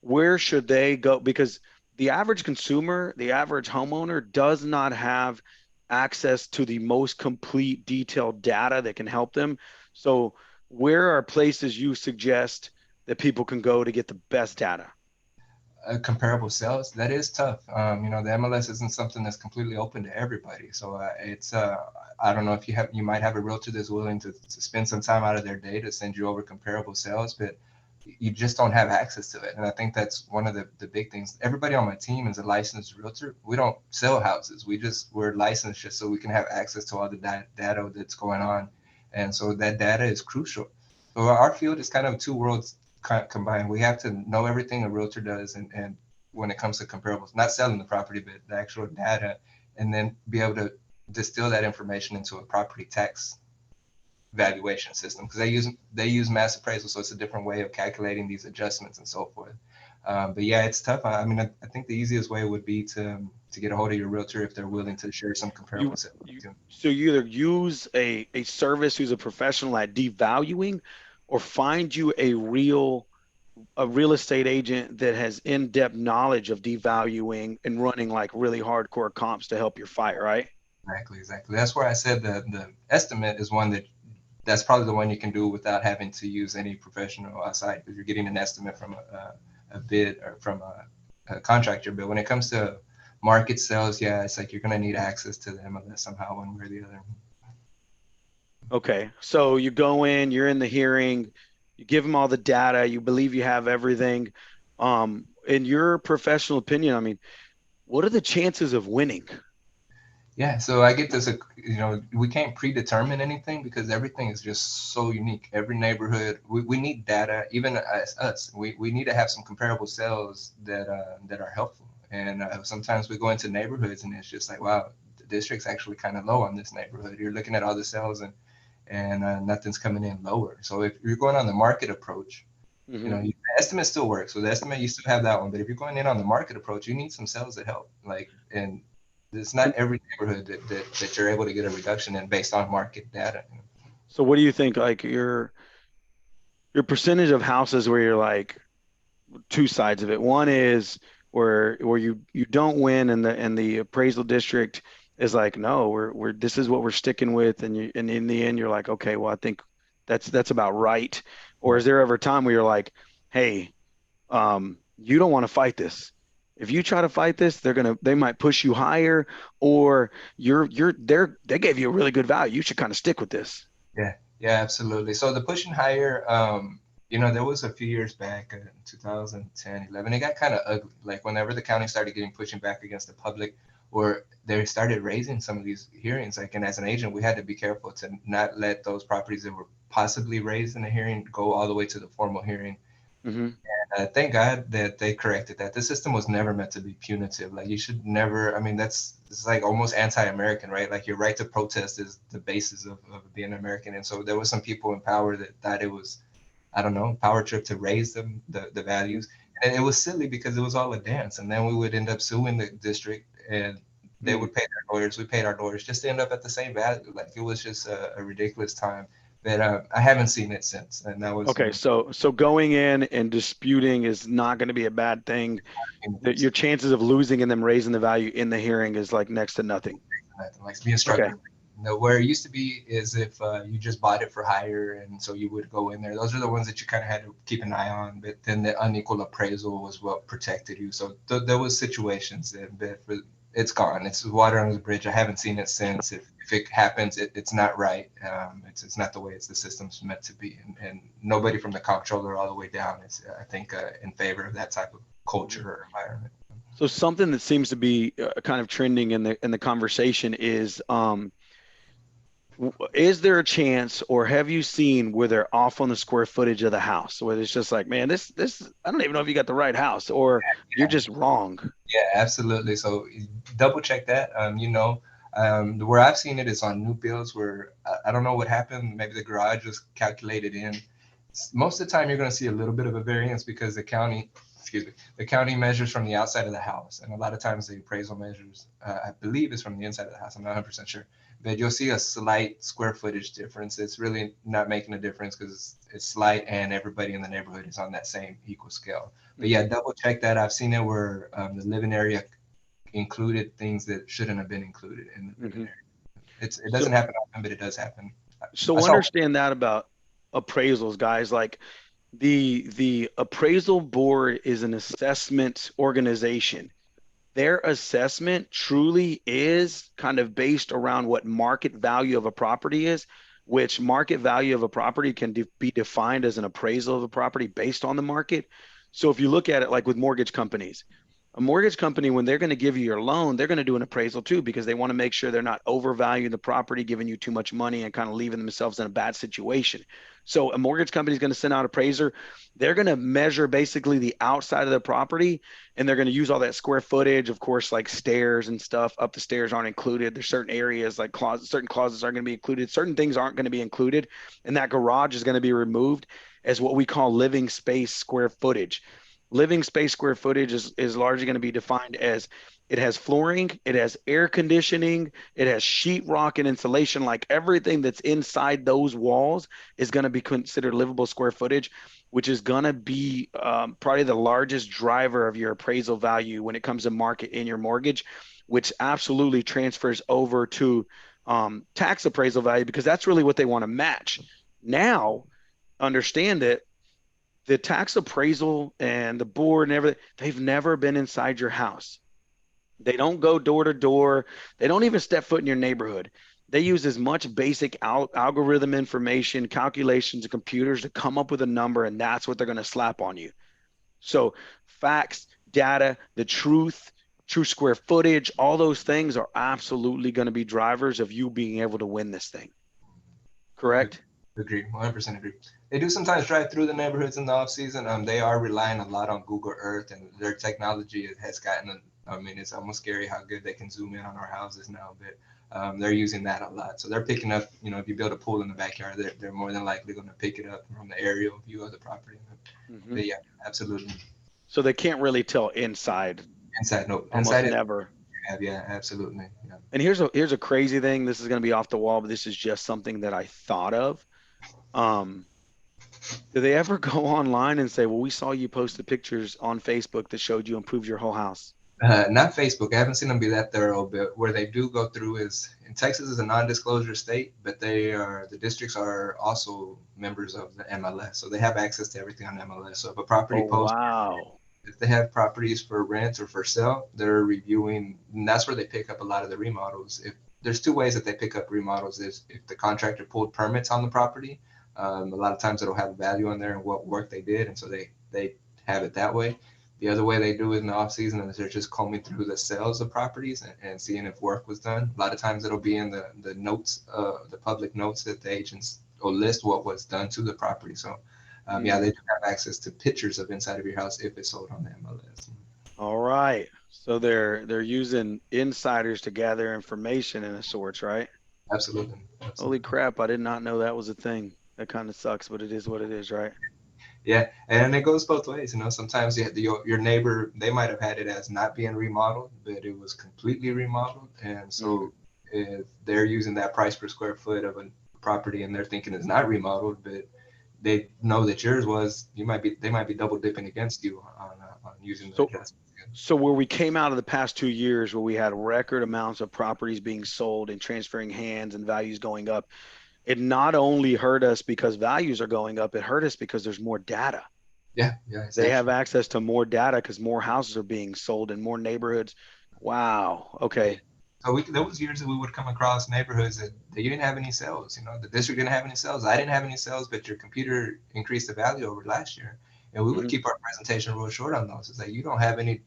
Where should they go? Because the average consumer, the average homeowner does not have access to the most complete detailed data that can help them. So, where are places you suggest that people can go to get the best data? Comparable sales, that is tough. The MLS isn't something that's completely open to everybody. So it's I don't know if you might have a realtor that's willing to spend some time out of their day to send you over comparable sales, but you just don't have access to it. And I think that's one of the big things. Everybody on my team is a licensed realtor. We don't sell houses. We're licensed just so we can have access to all the data that's going on. And so that data is crucial. So our field is kind of two worlds combined. We have to know everything a realtor does and when it comes to comparables, not selling the property, but the actual data, and then be able to distill that information into a property tax valuation system, because they use mass appraisal, so it's a different way of calculating these adjustments and so forth. But yeah, it's tough. I mean, I think the easiest way would be to get a hold of your realtor if they're willing to share some You, comparables. so you either use a service who's a professional at devaluing, or find you a real estate agent that has in-depth knowledge of devaluing and running like really hardcore comps to help your fight, right? Exactly. That's where I said the estimate is one that's probably the one you can do without having to use any professional outside, because you're getting an estimate from a bid or from a contractor. But when it comes to market sales, yeah, it's like you're going to need access to them unless somehow one way or the other. Okay. So you go in, you're in the hearing, you give them all the data, you believe you have everything. In your professional opinion, I mean, what are the chances of winning? Yeah, so I get this, we can't predetermine anything because everything is just so unique. Every neighborhood, we need data, even as us, we need to have some comparable sales that are helpful. And sometimes we go into neighborhoods and it's just like, wow, the district's actually kind of low on this neighborhood. You're looking at all the sales and nothing's coming in lower. So if you're going on the market approach, Mm-hmm. the estimate still works. So the estimate, you still have that one. But if you're going in on the market approach, you need some sales to help. And it's not every neighborhood that you're able to get a reduction in based on market data. So what do you think, like your percentage of houses where you're like two sides of it? One is where you don't win and the appraisal district is like, no, we're this is what we're sticking with, and in the end you're like, okay, well, I think that's about right. Or is there ever a time where you're like, hey, you don't want to fight this. If you try to fight this, they might push you higher, or they gave you a really good value. You should kind of stick with this. Yeah, absolutely. So the pushing higher, there was a few years back in 2010, 11, it got kind of ugly. Like whenever the county started getting pushing back against the public, or they started raising some of these hearings, like, and as an agent, we had to be careful to not let those properties that were possibly raised in the hearing go all the way to the formal hearing. Mm-hmm. Thank God that they corrected that. The system was never meant to be punitive. Like you should never. I mean, it's like almost anti-American, right? Like your right to protest is the basis of being American. And so there was some people in power that thought it was, I don't know, power trip to raise the values, and it was silly because it was all a dance. And then we would end up suing the district, and they would pay their lawyers. We paid our lawyers just to end up at the same value. Like it was just a ridiculous time. But I haven't seen it since, and that was Okay, so going in and disputing is not going to be a bad thing. Your chances of losing and them raising the value in the hearing is like next to nothing. like being Okay. structured. Where it used to be is if you just bought it for hire, and so you would go in there. Those are the ones that you kind of had to keep an eye on. But then the unequal appraisal was what protected you. So there was situations that it's gone. It's water under the bridge. I haven't seen it since. If it happens, it's not right. It's not the way the system's meant to be. And nobody from the comptroller all the way down is, I think, in favor of that type of culture or environment. So something that seems to be kind of trending in the conversation is there a chance, or have you seen where they're off on the square footage of the house, where it's just like, man, this I don't even know if you got the right house, or you're just wrong. Yeah, absolutely. So double check that. Where I've seen it is on new builds where I don't know what happened. Maybe the garage was calculated in. Most of the time, you're going to see a little bit of a variance because the county measures from the outside of the house, and a lot of times the appraisal measures, I believe, is from the inside of the house. I'm not 100% sure, but you'll see a slight square footage difference. It's really not making a difference because it's slight, and everybody in the neighborhood is on that same equal scale. But yeah, double check that. I've seen it where the living area included things that shouldn't have been included in the living Mm-hmm. area. It doesn't So happen often, but it does happen. I so saw. understand that about appraisals, guys. Like the appraisal board is an assessment organization. Their assessment truly is kind of based around what market value of a property is, which market value of a property can be defined as an appraisal of a property based on the market. So if you look at it like with mortgage companies, A mortgage company, when they're going to give you your loan, they're going to do an appraisal too, because they want to make sure they're not overvaluing the property, giving you too much money and kind of leaving themselves in a bad situation. So a mortgage company is going to send out an appraiser. They're going to measure basically the outside of the property, and they're going to use all that square footage. Of course, like stairs and stuff up the stairs aren't included. There's certain areas like closets, certain closets aren't going to be included. Certain things aren't going to be included. And that garage is going to be removed as what we call living space square footage. Living space square footage is largely going to be defined as it has flooring, it has air conditioning, it has sheetrock and insulation. Like everything that's inside those walls is going to be considered livable square footage, which is going to be probably the largest driver of your appraisal value when it comes to market in your mortgage, which absolutely transfers over to tax appraisal value, because that's really what they want to match. Now, understand that the tax appraisal and the board and everything, they've never been inside your house. They don't go door to door. They don't even step foot in your neighborhood. They use as much basic algorithm information, calculations, and computers to come up with a number, and that's what they're going to slap on you. So facts, data, the truth, true square footage, all those things are absolutely going to be drivers of you being able to win this thing. Correct? Agree, 100% agree. They do sometimes drive through the neighborhoods in the off season. They are relying a lot on Google Earth, and their technology has gotten. I mean, it's almost scary how good they can zoom in on our houses now. But they're using that a lot, so they're picking up. You know, if you build a pool in the backyard, they're more than likely going to pick it up from the aerial view of the property. But yeah, absolutely. So they can't really tell inside. Inside, no, Almost inside never. yeah, absolutely. Yeah. And here's a crazy thing. This is going to be off the wall, but this is just something that I thought of. Um, do they ever go online and say, "Well, we saw you posted pictures on Facebook that showed you improved your whole house"? Not Facebook. I haven't seen them be that thorough, but where they do go through is in Texas is a non-disclosure state, but the districts are also members of the MLS, so they have access to everything on MLS. So if a property Oh, posts, wow. if they have properties for rent or for sale, they're reviewing, and that's where they pick up a lot of the remodels. If there's two ways that they pick up remodels is if the contractor pulled permits on the property, a lot of times it'll have a value on there and what work they did, and so they have it that way. The other way they do it in the off season is they're just combing through the sales of properties and seeing if work was done. A lot of times it'll be in the notes, the public notes that the agents will list what was done to the property. So yeah, they do have access to pictures of inside of your house if it's sold on the MLS. All right. So they're using insiders to gather information in a sorts, right? Absolutely. Holy crap, I did not know that was a thing. That kind of sucks, but it is what it is, right? Yeah, and it goes both ways. You know, sometimes your neighbor, they might have had it as not being remodeled, but it was completely remodeled, and so if they're using that price per square foot of a property and they're thinking it's not remodeled, but they know that yours was, they might be double dipping against you on using the So adjustment. so where we came out of the past 2 years where we had record amounts of properties being sold and transferring hands and values going up, it not only hurt us because values are going up, it hurt us because there's more data. Yeah, They have essentially. access to more data because more houses are being sold in more neighborhoods. Wow. Yeah. Okay. So there was years that we would come across neighborhoods that you didn't have any sales. You know, the district didn't have any sales. I didn't have any sales, but your computer increased the value over last year. And we would Mhm. keep our presentation real short on those. It's like you don't have any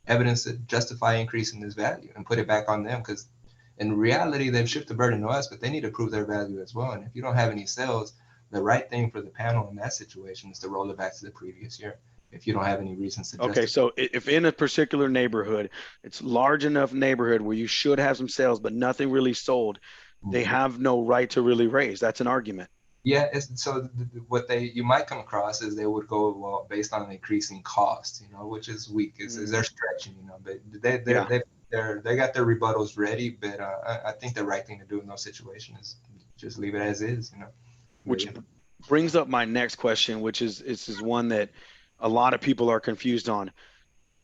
evidence to justify increasing this value and put it back on them because in reality they've shifted the burden to us, but they need to prove their value as well. And if you don't have any sales, the right thing for the panel in that situation is to roll it back to the previous year if you don't have any reasons to Okay, justify. so if in a particular neighborhood, it's large enough neighborhood where you should have some sales, but nothing really sold, they Mhm. have no right to really raise. That's an argument. Yeah, so what they you might come across is they would go well based on increasing cost, you know, which is weak. Is Mm, they're stretching, you know, but they they yeah, they they got their rebuttals ready. But I think the right thing to do in those situations is just leave it as is, you know. But which yeah, brings up my next question, which is this is one that a lot of people are confused on.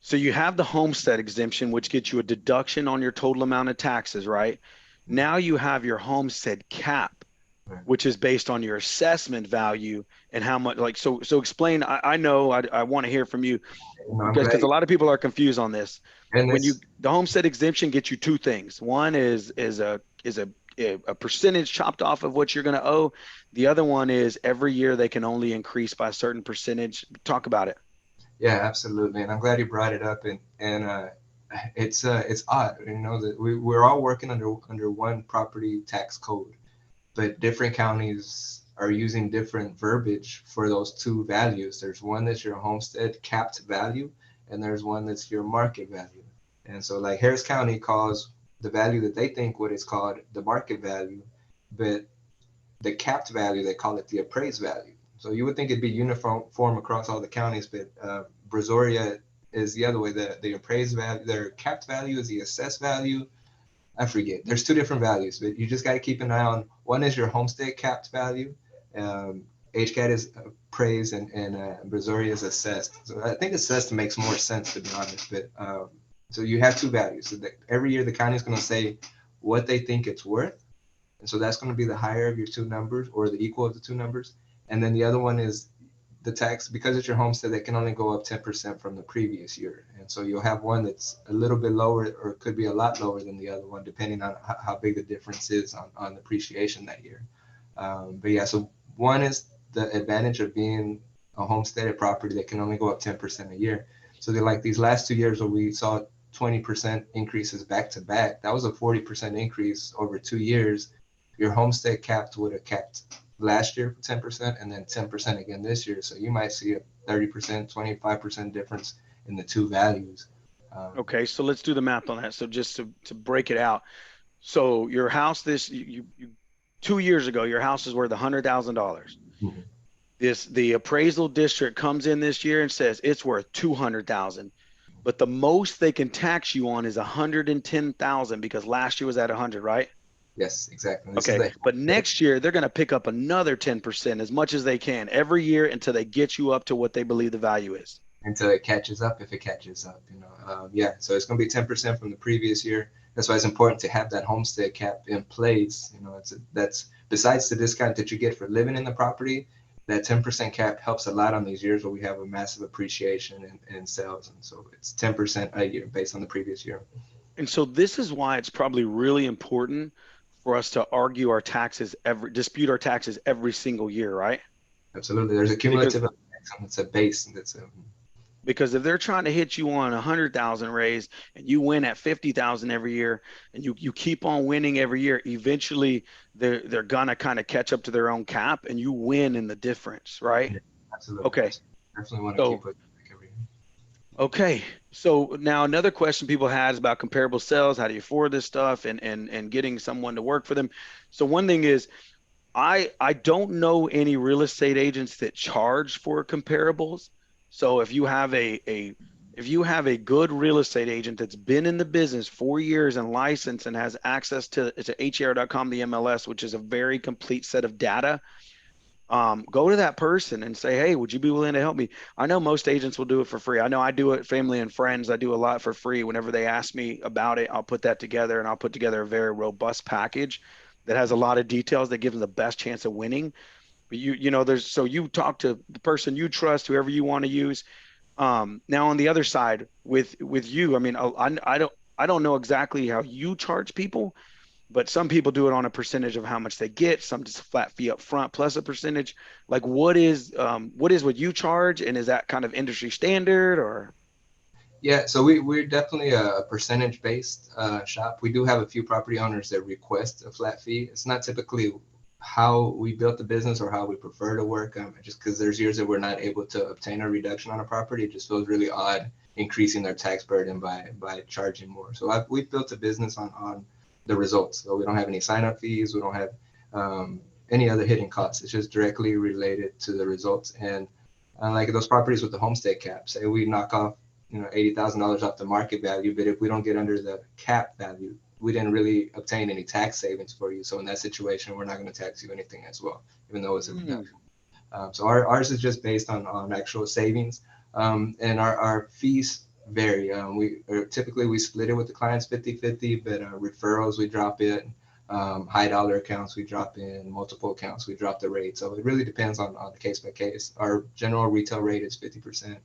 So you have the homestead exemption, which gets you a deduction on your total amount of taxes, right? Now you have your homestead cap, right. which is based on your assessment value and how much like so explain. I know I want to hear from you You know, I'm because glad. a lot of people are confused on this. And When you this, the homestead exemption gets you two things. One is a percentage chopped off of what you're going to owe. The other one is every year they can only increase by a certain percentage. Talk about it. Yeah, absolutely. And I'm glad you brought it up. And it's odd, you know, that we're all working under one property tax code, but different counties are using different verbiage for those two values. There's one that's your homestead capped value, and there's one that's your market value. And so, like Harris County calls the value that they think what is called the market value, but the capped value they call it the appraised value. So you would think it'd be uniform across all the counties, but Brazoria is the other way. The appraised value, their capped value is the assessed value. I forget. There's two different values, but you just got to keep an eye on. One is your homestead capped value. HCAT is appraised, and Brazoria is assessed. So I think assessed makes more sense, to be honest. But so you have two values. So every year the county is going to say what they think it's worth, and so that's going to be the higher of your two numbers or the equal of the two numbers. And then the other one is the tax, because it's your homestead, that can only go up 10% from the previous year. And so you'll have one that's a little bit lower, or it could be a lot lower than the other one, depending on how big the difference is on appreciation that year. But yeah, so one is the advantage of being a homesteaded property that can only go up 10% a year. So they're like these last 2 years where we saw 20% increases back to back, that was a 40% increase over 2 years. Your homestead capped would have capped last year 10% and then 10% again this year. So you might see a 30%, 25% difference in the two values. Okay, so let's do the math on that. So just to break it out. So your house, you 2 years ago, your house is worth $100,000. Mhm. The appraisal district comes in this year and says it's worth 200,000, but the most they can tax you on is 110,000 because last year was at 100, right? Yes, exactly. This is Okay, the but next year they're going to pick up another 10% as much as they can every year until they get you up to what they believe the value is. until it catches up, if it catches up, you know. Yeah, so it's going to be 10% from the previous year. That's why it's important to have that homestead cap in place. You know, that's besides the discount that you get for living in the property, that 10% cap helps a lot on these years where we have a massive appreciation in sales. And so it's 10% a year based on the previous year. And so this is why it's probably really important for us to argue our taxes dispute our taxes every single year, right? Absolutely. There's a Because cumulative effect. It's a base. because if they're trying to hit you on 100,000 raise and you win at 50,000 every year and you keep on winning every year, eventually they're gonna kind of catch up to their own cap and you win in the difference, right? Yeah, absolutely. Okay. Definitely want to So keep it every year. okay. So now another question people had is about comparable sales. How do you afford this stuff and getting someone to work for them? So one thing is I don't know any real estate agents that charge for comparables. So if you have a good real estate agent that's been in the business 4 years and licensed and has access to HER.com, the MLS, which is a very complete set of data, go to that person and say, hey, would you be willing to help me? I know most agents will do it for free. I know I do it, family and friends. I do a lot for free. Whenever they ask me about it, I'll put that together and I'll put together a very robust package that has a lot of details that give them the best chance of winning. But so you talk to the person you trust, whoever you want to use. Now on the other side with you, I mean, I don't know exactly how you charge people, but some people do it on a percentage of how much they get, some just a flat fee up front plus a percentage. Like what you charge, and is that kind of industry standard or? Yeah, so we're definitely a percentage based shop. We do have a few property owners that request a flat fee. It's not typically how we built the business or how we prefer to work. Just because there's years that we're not able to obtain a reduction on a property, it just feels really odd increasing their tax burden by charging more. So we've built a business on the results. So we don't have any sign up fees. We don't have any other hidden costs. It's just directly related to the results. And like those properties with the homestead cap, say we knock off $80,000 off the market value, but if we don't get under the cap value, we didn't really obtain any tax savings for you. So in that situation, we're not going to tax you anything as well, even though it's a reduction. So ours is just based on actual savings, and our fees vary. Typically we split it with the clients 50-50, but referrals we drop in, high dollar accounts we drop in, multiple accounts we drop the rate. So it really depends on the case by case. Our general retail rate is 50%.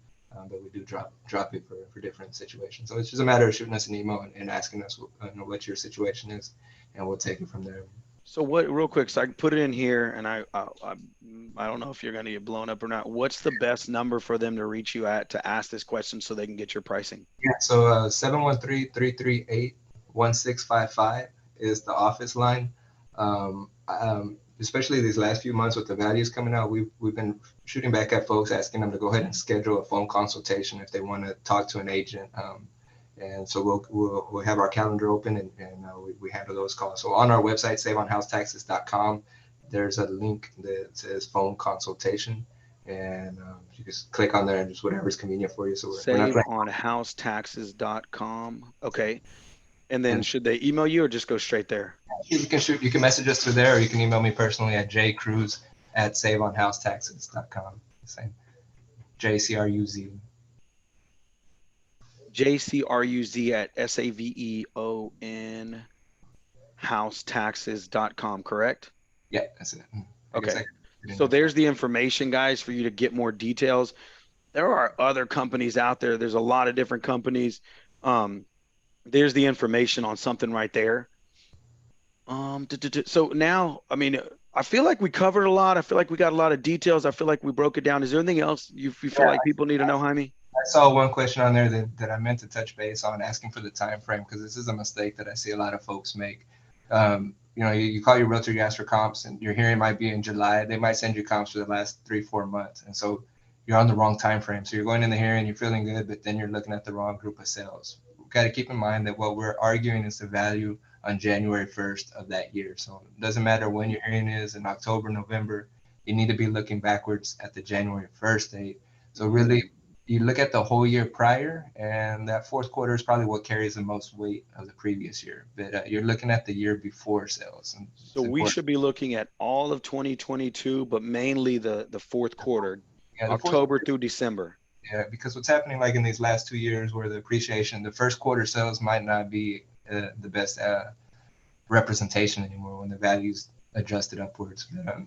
But we do drop it for different situations. So it's just a matter of shooting us an email and asking us what your situation is, and we'll take it from there. So what, real quick, so I can put it in here, and I don't know if you're going to get blown up or not. What's the best number for them to reach you at to ask this question so they can get your pricing? Yeah, so 713-338-1655 is the office line. Especially these last few months with the values coming out, we've been shooting back at folks asking them to go ahead and schedule a phone consultation if they want to talk to an agent. And so we'll have our calendar open, and we handle those calls. So on our website, saveonhousetaxes.com, there's a link that says phone consultation, and you just click on there and just whatever's convenient for you. So we're not trying. Saveonhousetaxes.com. Okay. And then And should they email you or just go straight there? you can message us through there, or you can email me personally at jcruz@saveonhousetaxes.com. Same. JCRUZ. JCRUZ at SAVEON housetaxes.com, correct? Yeah, that's it. Okay. So there's the information, guys, for you to get more details. There are other companies out there. There's a lot of different companies. There's the information on something right there. So now, I mean, I feel like we covered a lot. I feel like we got a lot of details. I feel like we broke it down. Is there anything else you feel like people need to know, Jaime? I saw one question on there that I meant to touch base on, asking for the time frame, because this is a mistake that I see a lot of folks make. You call your realtor, you ask for comps, and your hearing might be in July. They might send you comps for the last 3-4 months, and so you're on the wrong time frame. So you're going in the hearing, you're feeling good, but then you're looking at the wrong group of sales. We've got to keep in mind that what we're arguing is the value on January 1st of that year. So it doesn't matter when your hearing is in October, November. You need to be looking backwards at the January 1st date. So really, you look at the whole year prior, and that fourth quarter is probably what carries the most weight of the previous year. But you're looking at the year before sales. And so we should be looking at all of 2022, but mainly the fourth quarter, October through December. Yeah, because what's happening like in these last 2 years where the appreciation, the first quarter sales might not be the best representation anymore when the value's adjusted upwards. But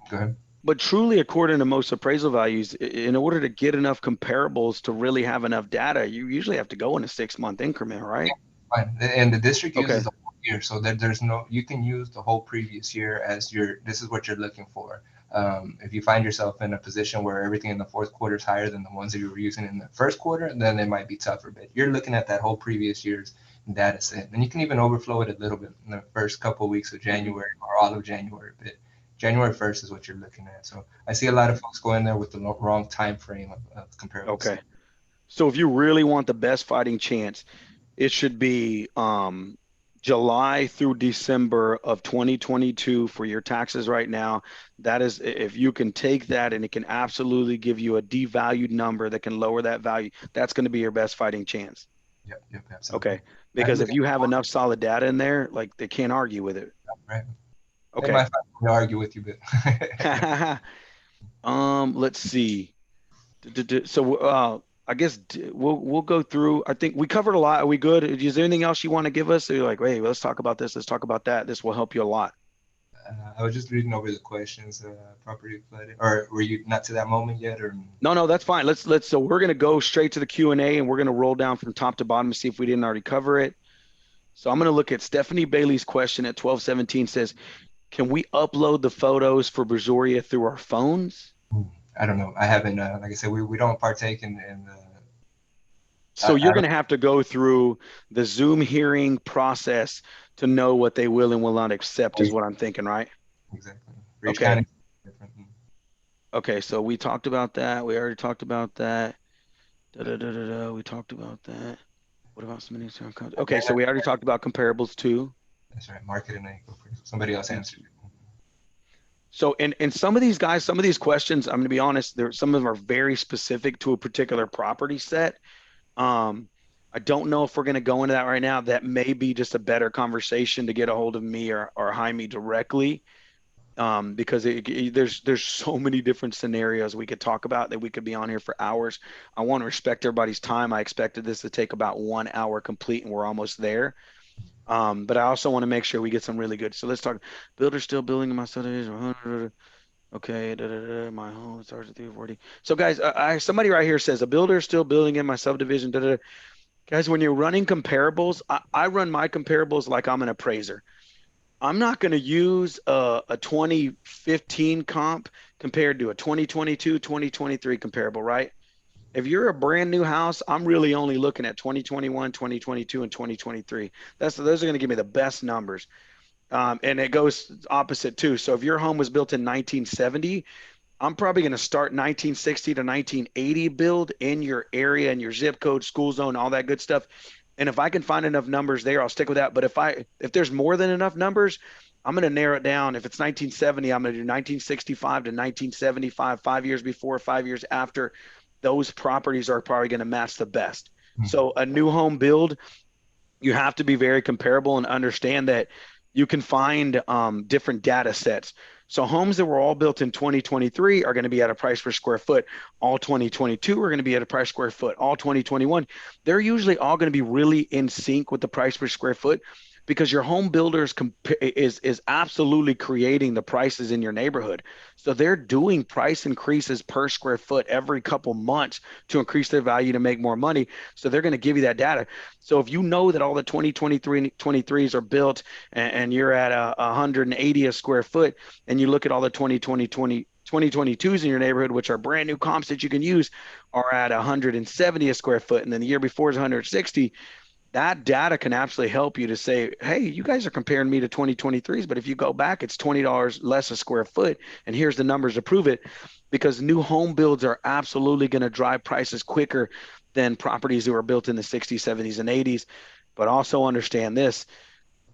go ahead. But truly, according to most appraisal values, in order to get enough comparables to really have enough data, you usually have to go in a 6-month increment, right? Fine. And the district uses the whole year, so there's no, you can use the whole previous year as this is what you're looking for. If you find yourself in a position where everything in the fourth quarter is higher than the ones that you were using in the first quarter, then it might be tougher. But you're looking at that whole previous year's data set, and you can even overflow it a little bit in the first couple of weeks of January or all of January. But January 1st is what you're looking at. So I see a lot of folks go in there with the wrong time frame of comparables. Okay. So if you really want the best fighting chance, it should be July through December of 2022 for your taxes right now. That is, if you can take that and it can absolutely give you a devalued number that can lower that value, that's going to be your best fighting chance. Yep, absolutely. Okay. Because if you have enough solid data in there, like they can't argue with it. Right. Okay. They might argue with you, but let's see. So I guess we'll go through. I think we covered a lot. Are we good? Is there anything else you want to give us? So you're like, hey, let's talk about this. Let's talk about that. This will help you a lot. I was just reading over the questions. Property flooded, or were you not to that moment yet? Or no, that's fine. Let's. So we're gonna go straight to the Q&A, and we're gonna roll down from top to bottom to see if we didn't already cover it. So I'm gonna look at Stephanie Bailey's question at 1217. Says, can we upload the photos for Brazoria through our phones? I don't know. I haven't. Like I said, we don't partake in. So you're going to have to go through the Zoom hearing process to know what they will and will not accept, is what I'm thinking, right? Exactly. Okay. Okay. So we talked about that. We already talked about that. We talked about that. What about submitting? Okay. So we already talked about comparables too. That's right. Market and somebody else answered. So, and some of these guys, some of these questions, I'm going to be honest, some of them are very specific to a particular property set. I don't know if we're going to go into that right now. That may be just a better conversation to get a hold of me or Jaime directly, because there's so many different scenarios we could talk about that we could be on here for hours. I want to respect everybody's time. I expected this to take about 1 hour complete, and we're almost there. But I also want to make sure we get some really good. So let's talk. Builder still building in my subdivision. Okay, my home starts at 340. So guys, somebody right here says a builder is still building in my subdivision. Guys, when you're running comparables, I run my comparables like I'm an appraiser. I'm not going to use a 2015 comp compared to a 2022, 2023 comparable, right? If you're a brand new house, I'm really only looking at 2021, 2022, and 2023. Those are going to give me the best numbers. And it goes opposite too. So if your home was built in 1970, I'm probably going to start 1960 to 1980 build in your area and your zip code, school zone, all that good stuff. And if I can find enough numbers there, I'll stick with that. But if there's more than enough numbers, I'm going to narrow it down. If it's 1970, I'm going to do 1965 to 1975, 5 years before, 5 years after. Those properties are probably going to match the best. So a new home build, you have to be very comparable and understand that you can find different data sets. So homes that were all built in 2023 are going to be at a price per square foot. All 2022 are going to be at a price square foot. All 2021, they're usually all going to be really in sync with the price per square foot because your home builders is absolutely creating the prices in your neighborhood. So they're doing price increases per square foot every couple months to increase their value to make more money. So they're going to give you that data. So if you know that all the 2023 23s are built and you're at 180 a square foot, and you look at all the 2022s in your neighborhood, which are brand new comps that you can use, are at 170 a square foot, and then the year before is 160, that data can absolutely help you to say, hey, you guys are comparing me to 2023s, but if you go back, it's $20 less a square foot, and here's the numbers to prove it, because new home builds are absolutely going to drive prices quicker than properties that were built in the 60s, 70s, and 80s. But also understand this,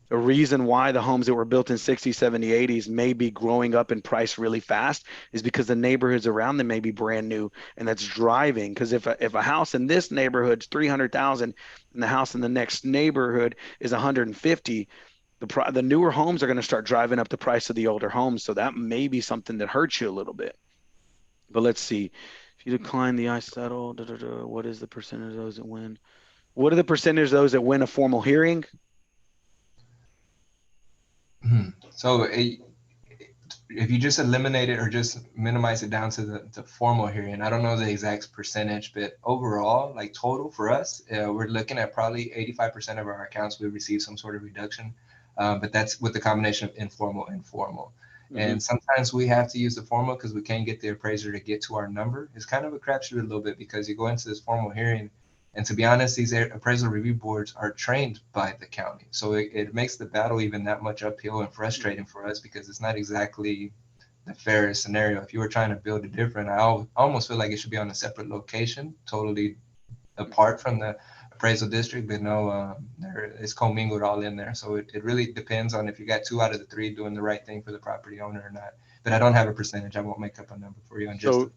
the reason why the homes that were built in 60, 70, 80s may be growing up in price really fast is because the neighborhoods around them may be brand new, and that's driving. Because if a house in this neighborhood's 300,000 and the house in the next neighborhood is 150, the newer homes are going to start driving up the price of the older homes. So that may be something that hurts you a little bit. But let's see. If you decline the I settle, what is the percentage of those that win? What are the percentage of those that win a formal hearing? So if you just eliminate it or just minimize it down to the formal hearing, I don't know the exact percentage, but overall, like total for us, we're looking at probably 85% of our accounts we receive some sort of reduction. But that's with the combination of informal and formal. And sometimes we have to use the formal because we can't get the appraiser to get to our number. It's kind of a crapshoot a little bit because you go into this formal hearing, and to be honest, these appraisal review boards are trained by the county. So it makes the battle even that much uphill and frustrating for us because it's not exactly the fairest scenario. If you were trying to build it different, I almost feel like it should be on a separate location, totally apart from the appraisal district, but no, it's commingled all in there. So it really depends on if you got 2 out of the 3 doing the right thing for the property owner or not. But I don't have a percentage. I won't make up a number for you on just So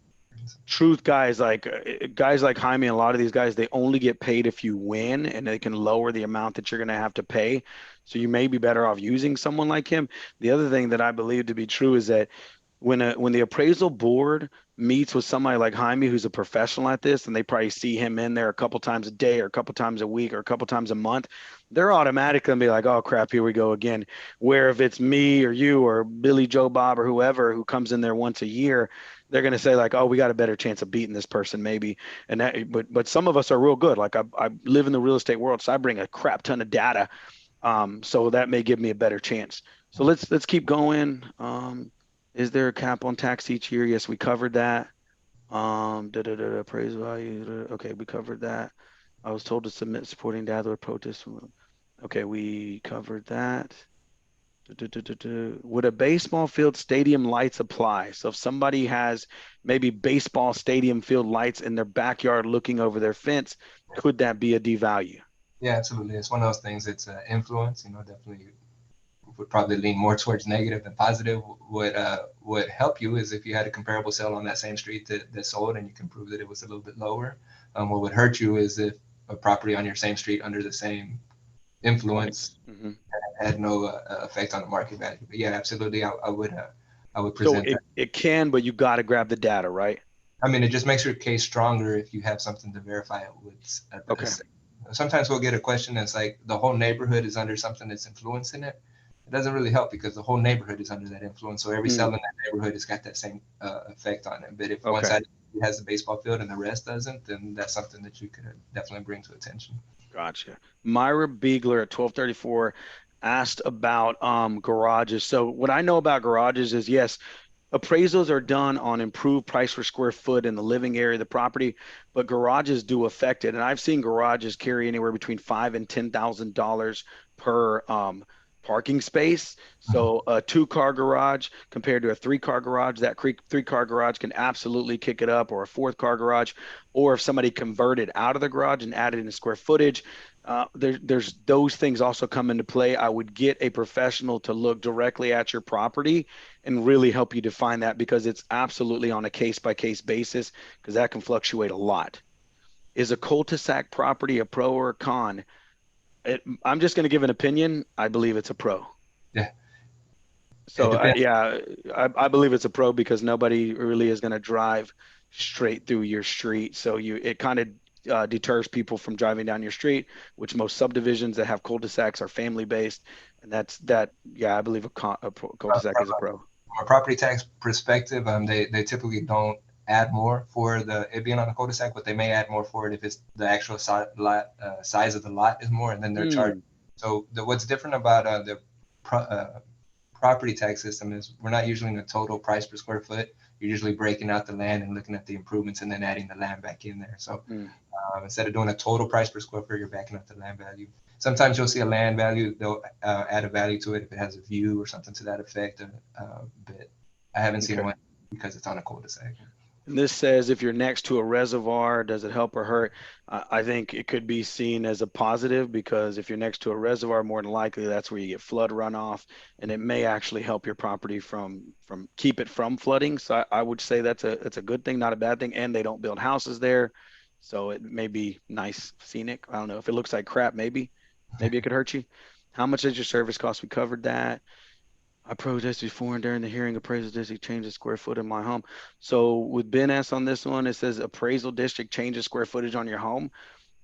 truth, guys like Jaime, a lot of these guys, they only get paid if you win, and they can lower the amount that you're going to have to pay. So you may be better off using someone like him. The other thing that I believe to be true is that when the appraisal board meets with somebody like Jaime, who's a professional at this, and they probably see him in there a couple times a day or a couple times a week or a couple times a month, they're automatically gonna be like, oh crap, here we go again. Where if it's me or you or Billy Joe Bob or whoever who comes in there once a year, they're gonna say like, oh, we got a better chance of beating this person maybe. And that, but some of us are real good. Like I live in the real estate world, so I bring a crap ton of data. So that may give me a better chance. So let's keep going. Is there a cap on tax each year? Yes, we covered that. Appraisal value. Okay, we covered that. I was told to submit supporting data or protest. Okay, we covered that. Would a baseball field stadium lights apply? So if somebody has maybe baseball stadium field lights in their backyard looking over their fence, could that be a devalue? Yeah, absolutely. It's one of those things. It's influence. Definitely would probably lean more towards negative than positive. Would help you is if you had a comparable sale on that same street that sold and you can prove that it was a little bit lower. What would hurt you is if a property on your same street under the same influence had no effect on the market value. But yeah, absolutely, I would So present that. it can, but you got to grab the data, right? I mean, it just makes your case stronger if you have something to verify it with. Okay. Sometimes we'll get a question that's like the whole neighborhood is under something that's influencing it. It doesn't really help because the whole neighborhood is under that influence. So every cell in that neighborhood has got that same effect on it. But if one Okay. side has a baseball field and the rest doesn't, then that's something that you could definitely bring to attention. Gotcha. Myra Beegler at 1234 asked about garages. So what I know about garages is, yes, appraisals are done on improved price per square foot in the living area of the property, but garages do affect it. And I've seen garages carry anywhere between $5,000 and $10,000 per parking space. So a two-car garage compared to a three-car garage, that three-car garage can absolutely kick it up, or a fourth-car garage, or if somebody converted out of the garage and added in square footage. There's those things also come into play. I would get a professional to look directly at your property and really help you define that, because it's absolutely on a case by case basis, because that can fluctuate a lot. Is a cul-de-sac property a pro or a con? I'm just going to give an opinion. I believe it's a pro. Yeah, it So depends. yeah, I believe it's a pro because nobody really is going to drive straight through your street. So it kind of deters people from driving down your street, which most subdivisions that have cul-de-sacs are family based, and that. Yeah, I believe cul-de-sac is a pro. From a property tax perspective, they typically don't add more for it being on a cul-de-sac, but they may add more for it if it's the actual size of the lot is more, and then they're charged. Mm, So what's different about the pro, property tax system is we're not usually in a total price per square foot. You're usually breaking out the land and looking at the improvements and then adding the land back in there. So mm. instead of doing a total price per square foot, you're backing up the land value. Sometimes you'll see a land value, they'll add a value to it if it has a view or something to that effect. But I haven't seen Okay. one because it's on a cul-de-sac. And this says if you're next to a reservoir, does it help or hurt? I think it could be seen as a positive, because if you're next to a reservoir, more than likely that's where you get flood runoff, and it may actually help your property from keep it from flooding. So I would say that's a good thing, not a bad thing. And they don't build houses there, so it may be nice, scenic. I don't know if it looks like crap. Maybe it could hurt you. How much does your service cost? We covered that. I protested before and during the hearing. Appraisal district changes square foot in my home. So with Ben S on this one, it says appraisal district changes square footage on your home.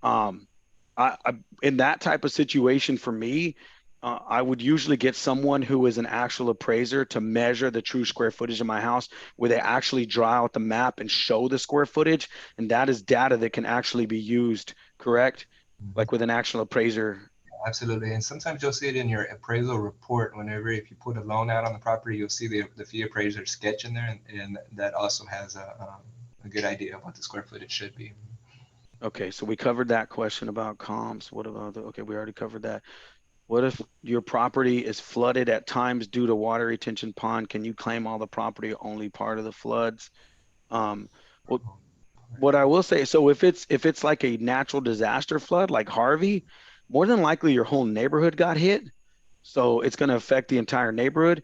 Um, I in that type of situation for me, I would usually get someone who is an actual appraiser to measure the true square footage of my house, where they actually draw out the map and show the square footage, and that is data that can actually be used, correct? Like with an actual appraiser. Absolutely. And sometimes you'll see it in your appraisal report whenever if you put a loan out on the property, you'll see the fee appraiser sketch in there, and that also has a good idea of what the square footage should be. Okay, so we covered that question about comps. What about okay, we already covered that. What if your property is flooded at times due to water retention pond? Can you claim all the property, only part of the floods? Um, well, what I will say, so if it's like a natural disaster flood like Harvey, more than likely your whole neighborhood got hit. So it's going to affect the entire neighborhood.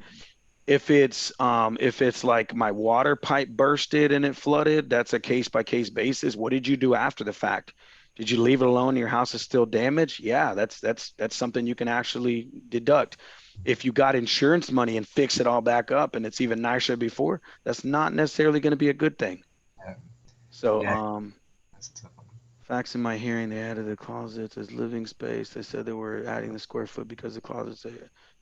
If it's like my water pipe bursted and it flooded, that's a case by case basis. What did you do after the fact? Did you leave it alone? Your house is still damaged? Yeah, that's something you can actually deduct. If you got insurance money and fix it all back up and it's even nicer before, that's not necessarily going to be a good thing. Yeah, So yeah, that's a tough one. facts in my hearing, they added the closets as living space. They said they were adding the square foot because the closets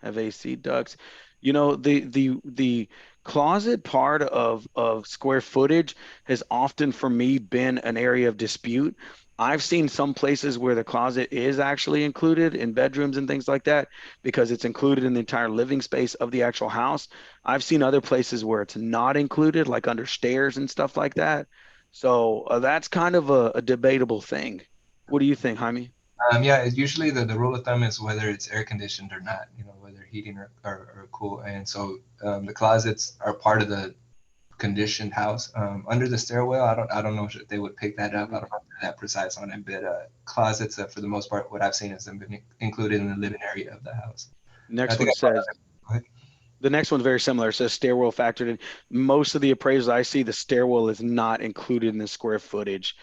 have AC ducts. The closet part of square footage has often for me been an area of dispute. I've seen some places where the closet is actually included in bedrooms and things like that because it's included in the entire living space of the actual house. I've seen other places where it's not included, like under stairs and stuff like that. So that's kind of a debatable thing. What do you think, Jaime? Yeah, it's usually the rule of thumb is whether it's air conditioned or not, whether heating or cool. And so the closets are part of the conditioned house. Under the stairwell, I don't know if they would pick that up. I Mhm. don't know if they're that precise on it, but closets, for the most part, what I've seen is them been included in the living area of the house. I Next think one I brought says that up. the next one's very similar. It says stairwell factored in. Most of the appraisals I see, the stairwell is not included in the square footage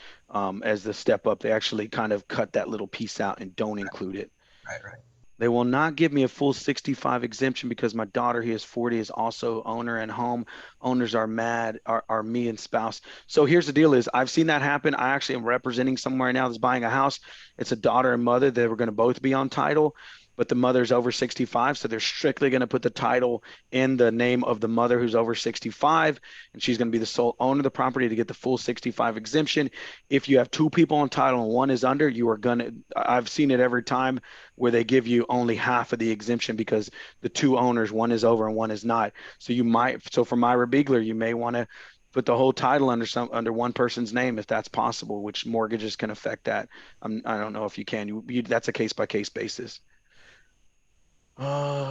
as the step up. They actually kind of cut that little piece out and don't include it. Right, right. They will not give me a full 65 exemption because my daughter, who is 40, is also owner and home. Owners are mad, are me and spouse. So here's the deal is I've seen that happen. I actually am representing someone right now that's buying a house. It's a daughter and mother. They were going to both be on title. but the mother's over 65. So they're strictly going to put the title in the name of the mother who's over 65, and she's going to be the sole owner of the property to get the full 65 exemption. If you have two people on title and one is under, you are going to, I've seen it every time where they give you only half of the exemption because the two owners, one is over and one is not. So you might, so for Myra Beegler, you may want to put the whole title under one person's name if that's possible, which mortgages can affect that. I don't know if you can. That's a case by case basis.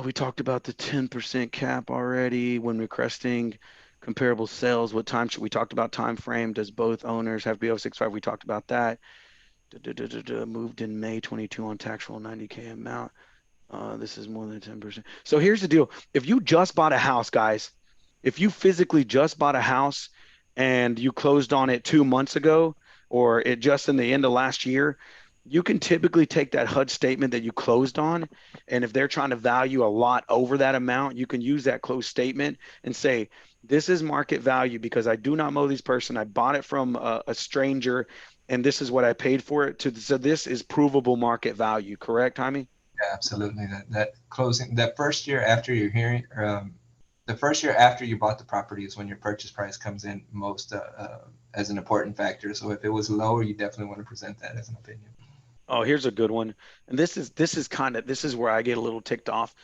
We talked about the 10% cap already when requesting comparable sales. What time should we talked about time frame? Does both owners have BO65? We talked about that. Moved in May 22 on tax roll 90K amount. This is more than 10%. So here's the deal. If you just bought a house, guys, if you physically just bought a house and you closed on it 2 months ago, or it just in the end of last year, you can typically take that HUD statement that you closed on. And if they're trying to value a lot over that amount, you can use that closed statement and say, this is market value because I do not know this person. I bought it from a stranger and this is what I paid for it. So this is provable market value. Correct, Jaime? Yeah, absolutely. That closing, that first year after your hearing, the first year after you bought the property is when your purchase price comes in most as an important factor. So if it was lower, you definitely want to present that as an opinion. Oh, here's a good one. And this is where I get a little ticked off.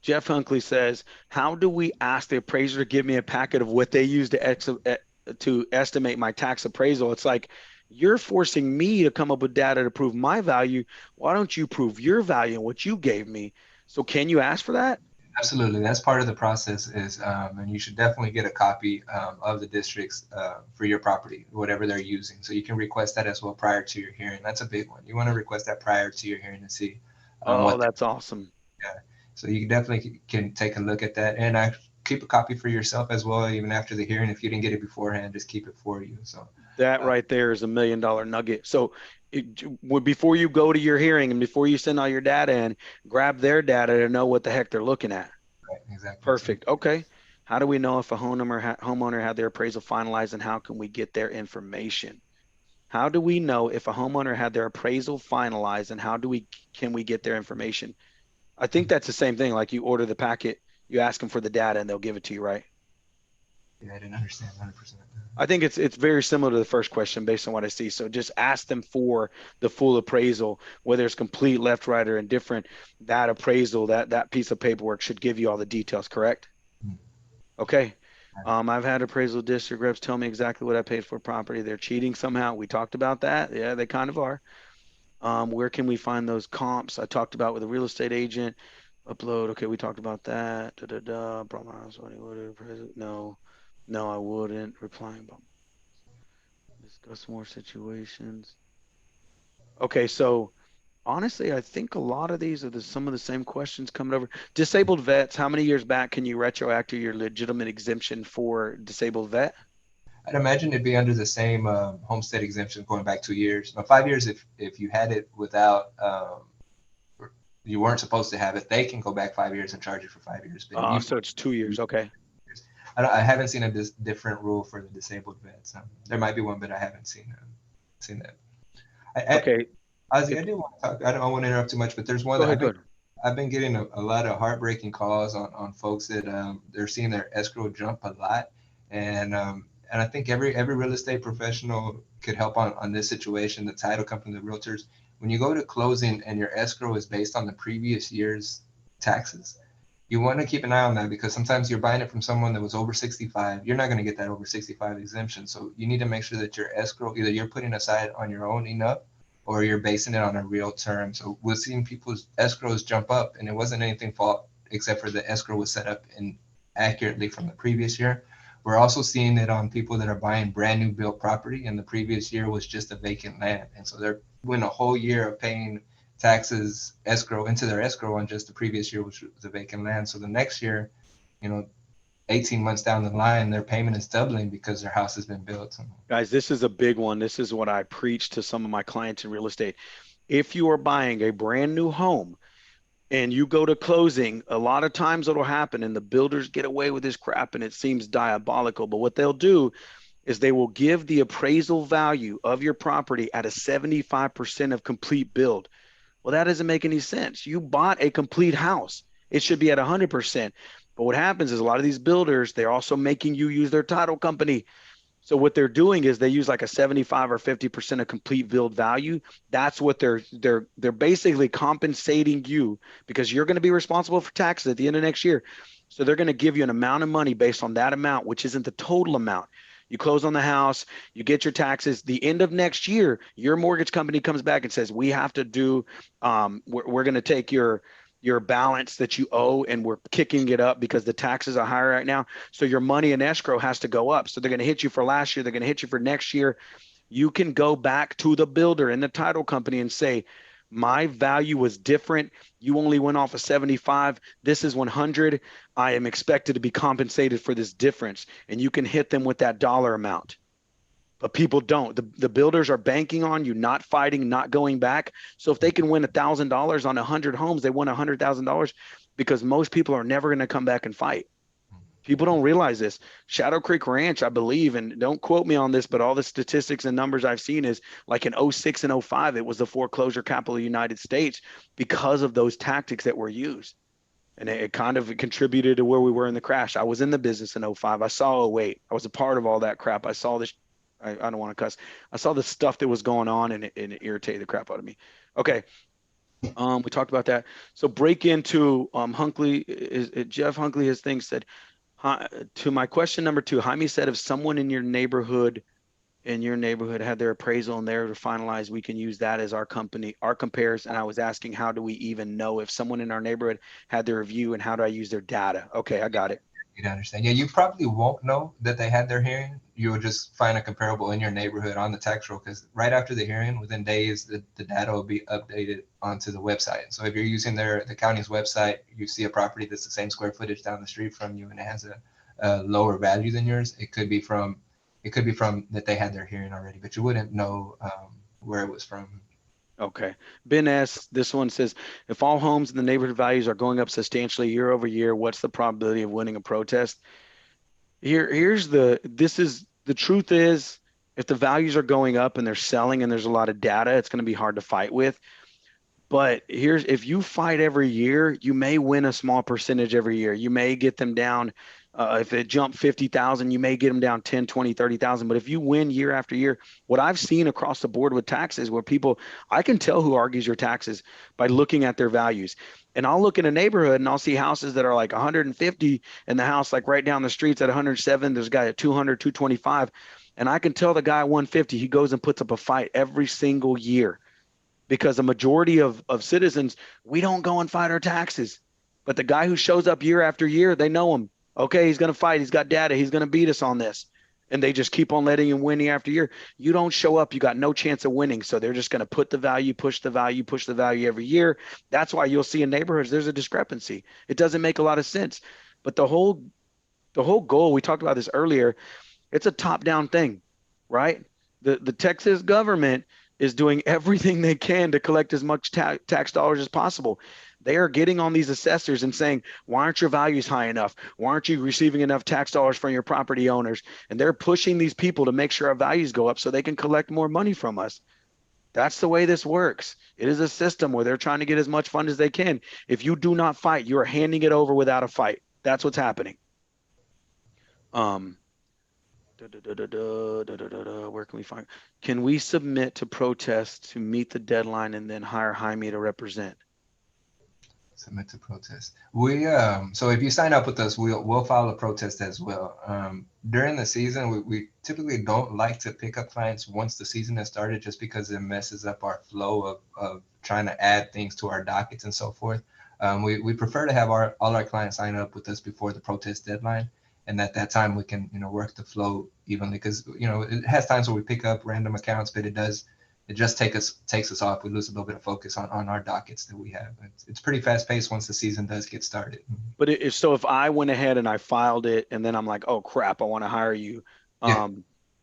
Jeff Hunkley says, how do we ask the appraiser to give me a packet of what they use to estimate my tax appraisal? It's like, you're forcing me to come up with data to prove my value. Why don't you prove your value and what you gave me? So can you ask for that? Absolutely. That's part of the process is, and you should definitely get a copy of the districts for your property, whatever they're using. So you can request that as well prior to your hearing. That's a big one. You want to request that prior to your hearing to see Oh, what. that's awesome. Yeah. So you definitely can take a look at that and keep a copy for yourself as well, even after the hearing. If you didn't get it beforehand, just keep it for you. So That right there is $1 million nugget. So before you go to your hearing and before you send all your data in, grab their data to know what the heck they're looking at. right, exactly. Perfect. Okay. How do we know if a homeowner had their appraisal finalized and how can we get their information? How do we know if a homeowner had their appraisal finalized and can we get their information? I think that's the same thing. Like you order the packet, you ask them for the data and they'll give it to you, right? Yeah, I didn't understand 100%. I think it's very similar to the first question based on what I see. So just ask them for the full appraisal, whether it's complete, left, right, or indifferent. That appraisal, that piece of paperwork should give you all the details, correct? Mhm. Okay. I've had appraisal district reps tell me exactly what I paid for property. They're cheating somehow. We talked about that. Yeah, they kind of are. Where can we find those comps? I talked about with a real estate agent. Upload. Okay, we talked about that. Da, da, da. No, no, I wouldn't. Replying. Discuss more situations. Okay, so honestly, I think a lot of these are some of the same questions coming over. Disabled vets, how many years back can you retroact your legitimate exemption for disabled vet? I'd imagine it'd be under the same homestead exemption going back 2 years. Now, 5 years if you had it without, you weren't supposed to have it, they can go back 5 years and charge you for 5 years. But you, So it's 2 years. Okay. I haven't seen a different rule for the disabled vets. There might be one, but I haven't seen that. Okay. Ozzie, I do want to talk. I don't want to interrupt too much, but there's one Go that ahead. Go ahead. I've been getting a lot of heartbreaking calls on folks that they're seeing their escrow jump a lot, and I think every real estate professional could help on this situation. The title company, the realtors, when you go to closing and your escrow is based on the previous year's taxes, you want to keep an eye on that because sometimes you're buying it from someone that was over 65. You're not going to get that over 65 exemption. So you need to make sure that your escrow, either you're putting aside on your own enough or you're basing it on a real term. So we're seeing people's escrows jump up and it wasn't anything fault except for the escrow was set up accurately from the previous year. We're also seeing it on people that are buying brand new built property and the previous year was just a vacant land. And so they're doing a whole year of paying taxes escrow into their escrow on just the previous year, which was the vacant land. So the next year, 18 months down the line, their payment is doubling because their house has been built. Guys, this is a big one. This is what I preach to some of my clients in real estate. If you are buying a brand new home and you go to closing, a lot of times it'll happen and the builders get away with this crap and it seems diabolical. But what they'll do is they will give the appraisal value of your property at a 75% of complete build. Well, that doesn't make any sense. You bought a complete house. It should be at 100%. But what happens is a lot of these builders, they're also making you use their title company. So what they're doing is they use like a 75 or 50% of complete build value. That's what they're basically compensating you because you're going to be responsible for taxes at the end of next year. So they're going to give you an amount of money based on that amount, which isn't the total amount. You close on the house, you get your taxes. The end of next year, your mortgage company comes back and says, we have to do, we're going to take your balance that you owe and we're kicking it up because the taxes are higher right now. So your money in escrow has to go up. So they're going to hit you for last year. They're going to hit you for next year. You can go back to the builder and the title company and say, my value was different. You only went off of 75. This is 100. I am expected to be compensated for this difference. And you can hit them with that dollar amount. But people don't. The builders are banking on you not fighting, not going back. So if they can win $1,000 on 100 homes, they won $100,000 because most people are never going to come back and fight. People don't realize this. Shadow Creek Ranch, I believe, and don't quote me on this, but all the statistics and numbers I've seen is like in 06 and 05, it was the foreclosure capital of the United States because of those tactics that were used. And it kind of contributed to where we were in the crash. I was in the business in 05. I saw 08. I was a part of all that crap. I saw this. I don't want to cuss. I saw the stuff that was going on and it irritated the crap out of me. Okay. We talked about that. So break into Hunkley. Jeff Hunkley, his thing said, to my question number 2, Jaime said if someone in your neighborhood had their appraisal and they're finalized, we can use that as our company, our compares. And I was asking, how do we even know if someone in our neighborhood had their review and how do I use their data? Okay, I got it. You understand. Yeah, you probably won't know that they had their hearing. You will just find a comparable in your neighborhood on the tax roll because right after the hearing, within days, the data will be updated onto the website. So if you're using the county's website, you see a property that's the same square footage down the street from you and it has a lower value than yours. It could be from that they had their hearing already, but you wouldn't know where it was from. Okay. Ben S., this one says, if all homes in the neighborhood values are going up substantially year over year, what's the probability of winning a protest? The truth is, if the values are going up and they're selling and there's a lot of data, it's going to be hard to fight with. But if you fight every year, you may win a small percentage every year. You may get them down. If it jumped 50,000, you may get them down 10, 20, 30,000. But if you win year after year, what I've seen across the board with taxes where I can tell who argues your taxes by looking at their values. And I'll look in a neighborhood and I'll see houses that are like 150 and the house like right down the streets at 107. There's a guy at 200, 225. And I can tell the guy at 150, he goes and puts up a fight every single year because a majority of citizens, we don't go and fight our taxes. But the guy who shows up year after year, they know him. Okay, he's going to fight. He's got data. He's going to beat us on this. And they just keep on letting him win year after year. You don't show up, you got no chance of winning. So they're just going to put the value, push the value, push the value every year. That's why you'll see in neighborhoods, there's a discrepancy. It doesn't make a lot of sense. But the whole goal, we talked about this earlier, it's a top-down thing, right? The Texas government is doing everything they can to collect as much tax dollars as possible. They are getting on these assessors and saying, why aren't your values high enough? Why aren't you receiving enough tax dollars from your property owners? And they're pushing these people to make sure our values go up so they can collect more money from us. That's the way this works. It is a system where they're trying to get as much fund as they can. If you do not fight, you are handing it over without a fight. That's what's happening. Where can we find? Can we submit to protest to meet the deadline and then hire Jaime to represent? Submit to protest. So if you sign up with us, we'll file a protest as well. During the season, we typically don't like to pick up clients once the season has started, just because it messes up our flow of trying to add things to our dockets and so forth. We prefer to have all our clients sign up with us before the protest deadline, and at that time we can work the flow evenly, because it has times where we pick up random accounts, but it just takes us off. We lose a little bit of focus on our dockets that we have. It's pretty fast paced once the season does get started. But if I went ahead and I filed it and then I'm like, oh crap, I want to hire you, Yeah.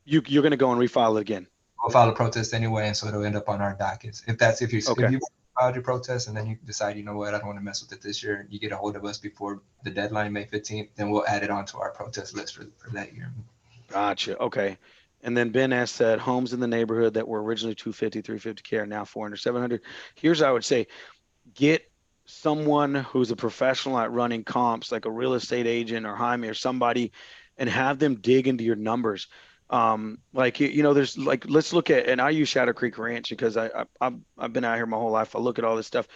You're going to go and refile it again. We'll file a protest anyway, and so it'll end up on our dockets. If you filed your protest and then you decide, I don't want to mess with it this year, and you get a hold of us before the deadline, May 15th, then we'll add it onto our protest list for that year. Gotcha. Okay. And then Ben S said homes in the neighborhood that were originally 250, 350K are now 400, 700. Here's what I would say, get someone who's a professional at running comps, like a real estate agent or Jaime or somebody, and have them dig into your numbers. Like there's like, let's look at, and I use Shadow Creek Ranch because I've been out here my whole life. I look at all this stuff.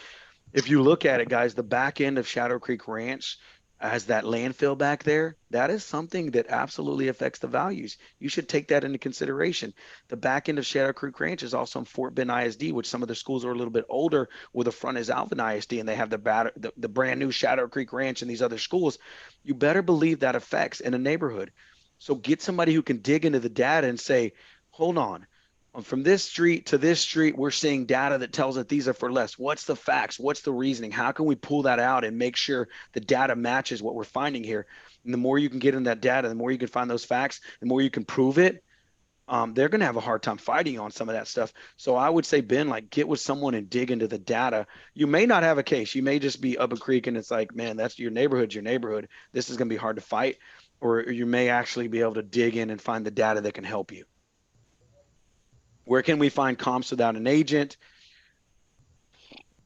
If you look at it, guys, the back end of Shadow Creek Ranch has that landfill back there. That is something that absolutely affects the values. You should take that into consideration. The back end of Shadow Creek Ranch is also in Fort Bend ISD, which some of the schools are a little bit older, where the front is Alvin ISD, and they have the brand new Shadow Creek Ranch and these other schools. You better believe that affects in a neighborhood. So get somebody who can dig into the data and say, hold on, from this street to this street, we're seeing data that tells that these are for less. What's the facts? What's the reasoning? How can we pull that out and make sure the data matches what we're finding here? And the more you can get in that data, the more you can find those facts, the more you can prove it. They're going to have a hard time fighting on some of that stuff. So I would say, Ben, like, get with someone and dig into the data. You may not have a case. You may just be up a creek and it's like, man, that's your neighborhood's your neighborhood. This is going to be hard to fight. Or you may actually be able to dig in and find the data that can help you. Where can we find comps without an agent?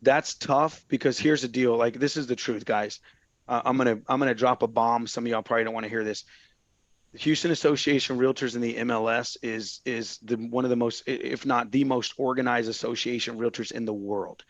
That's tough, because here's the deal. Like, this is the truth, guys. I'm gonna drop a bomb. Some of y'all probably don't want to hear this. The Houston Association of Realtors in the MLS is one of the most, if not the most organized association of realtors in the world.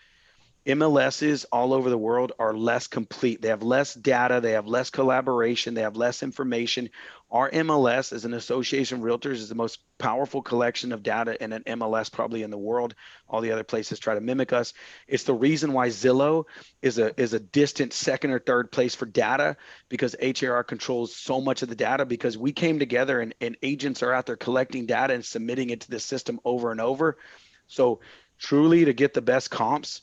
MLSs all over the world are less complete. They have less data. They have less collaboration. They have less information. Our MLS, as an association of realtors, is the most powerful collection of data in an MLS probably in the world. All the other places try to mimic us. It's the reason why Zillow is a distant second or third place for data, because HAR controls so much of the data, because we came together and agents are out there collecting data and submitting it to the system over and over. So truly, to get the best comps,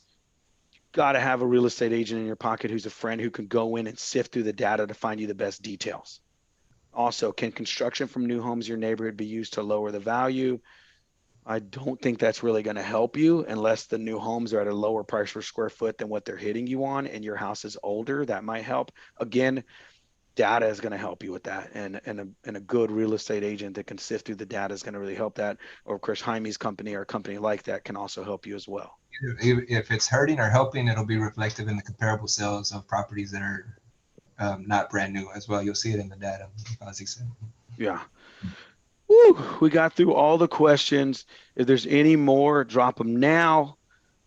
got to have a real estate agent in your pocket who's a friend who can go in and sift through the data to find you the best details. Also, can construction from new homes in your neighborhood be used to lower the value? I don't think that's really going to help you unless the new homes are at a lower price per square foot than what they're hitting you on, and your house is older. That might help. Again, data is going to help you with that, and a good real estate agent that can sift through the data is going to really help that. Or of course, Jaime's company or a company like that can also help you as well. If it's hurting or helping, it'll be reflective in the comparable sales of properties that are not brand new as well. You'll see it in the data, Ozzie said. Yeah. Woo, we got through all the questions. If there's any more, drop them now.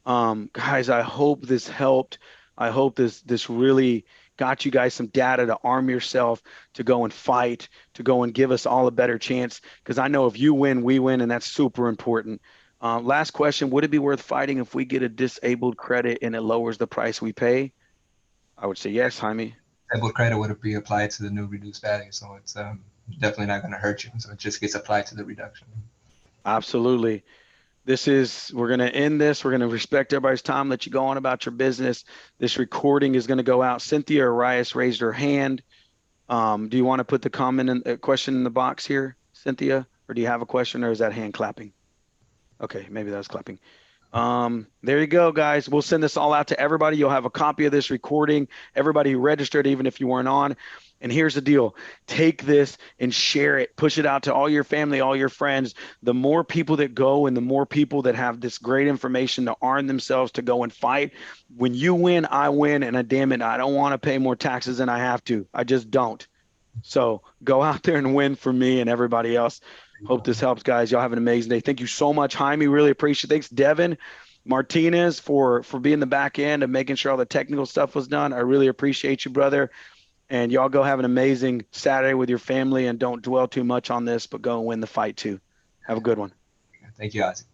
Guys, I hope this helped. I hope this really got you guys some data to arm yourself, to go and fight, to go and give us all a better chance. Because I know if you win, we win, and that's super important. Last question, would it be worth fighting if we get a disabled credit and it lowers the price we pay? I would say yes, Jaime. Disabled credit would be applied to the new reduced value, so it's definitely not going to hurt you. So it just gets applied to the reduction. Absolutely. We're going to end this. We're going to respect everybody's time, let you go on about your business. This recording is going to go out. Cynthia Arias raised her hand. Do you want to put the question in the box here, Cynthia? Or do you have a question, or is that hand clapping? Okay, maybe that was clapping. There you go, guys. We'll send this all out to everybody. You'll have a copy of this recording. Everybody who registered, even if you weren't on. And here's the deal. Take this and share it. Push it out to all your family, all your friends. The more people that go and the more people that have this great information to arm themselves to go and fight. When you win, I win. And damn it, I don't want to pay more taxes than I have to. I just don't. So go out there and win for me and everybody else. Hope this helps, guys. Y'all have an amazing day. Thank you so much, Jaime. Really appreciate it. Thanks, Devin Martinez, for being the back end and making sure all the technical stuff was done. I really appreciate you, brother. And y'all go have an amazing Saturday with your family, and don't dwell too much on this, but go and win the fight too. Have a good one. Thank you, Ozzie.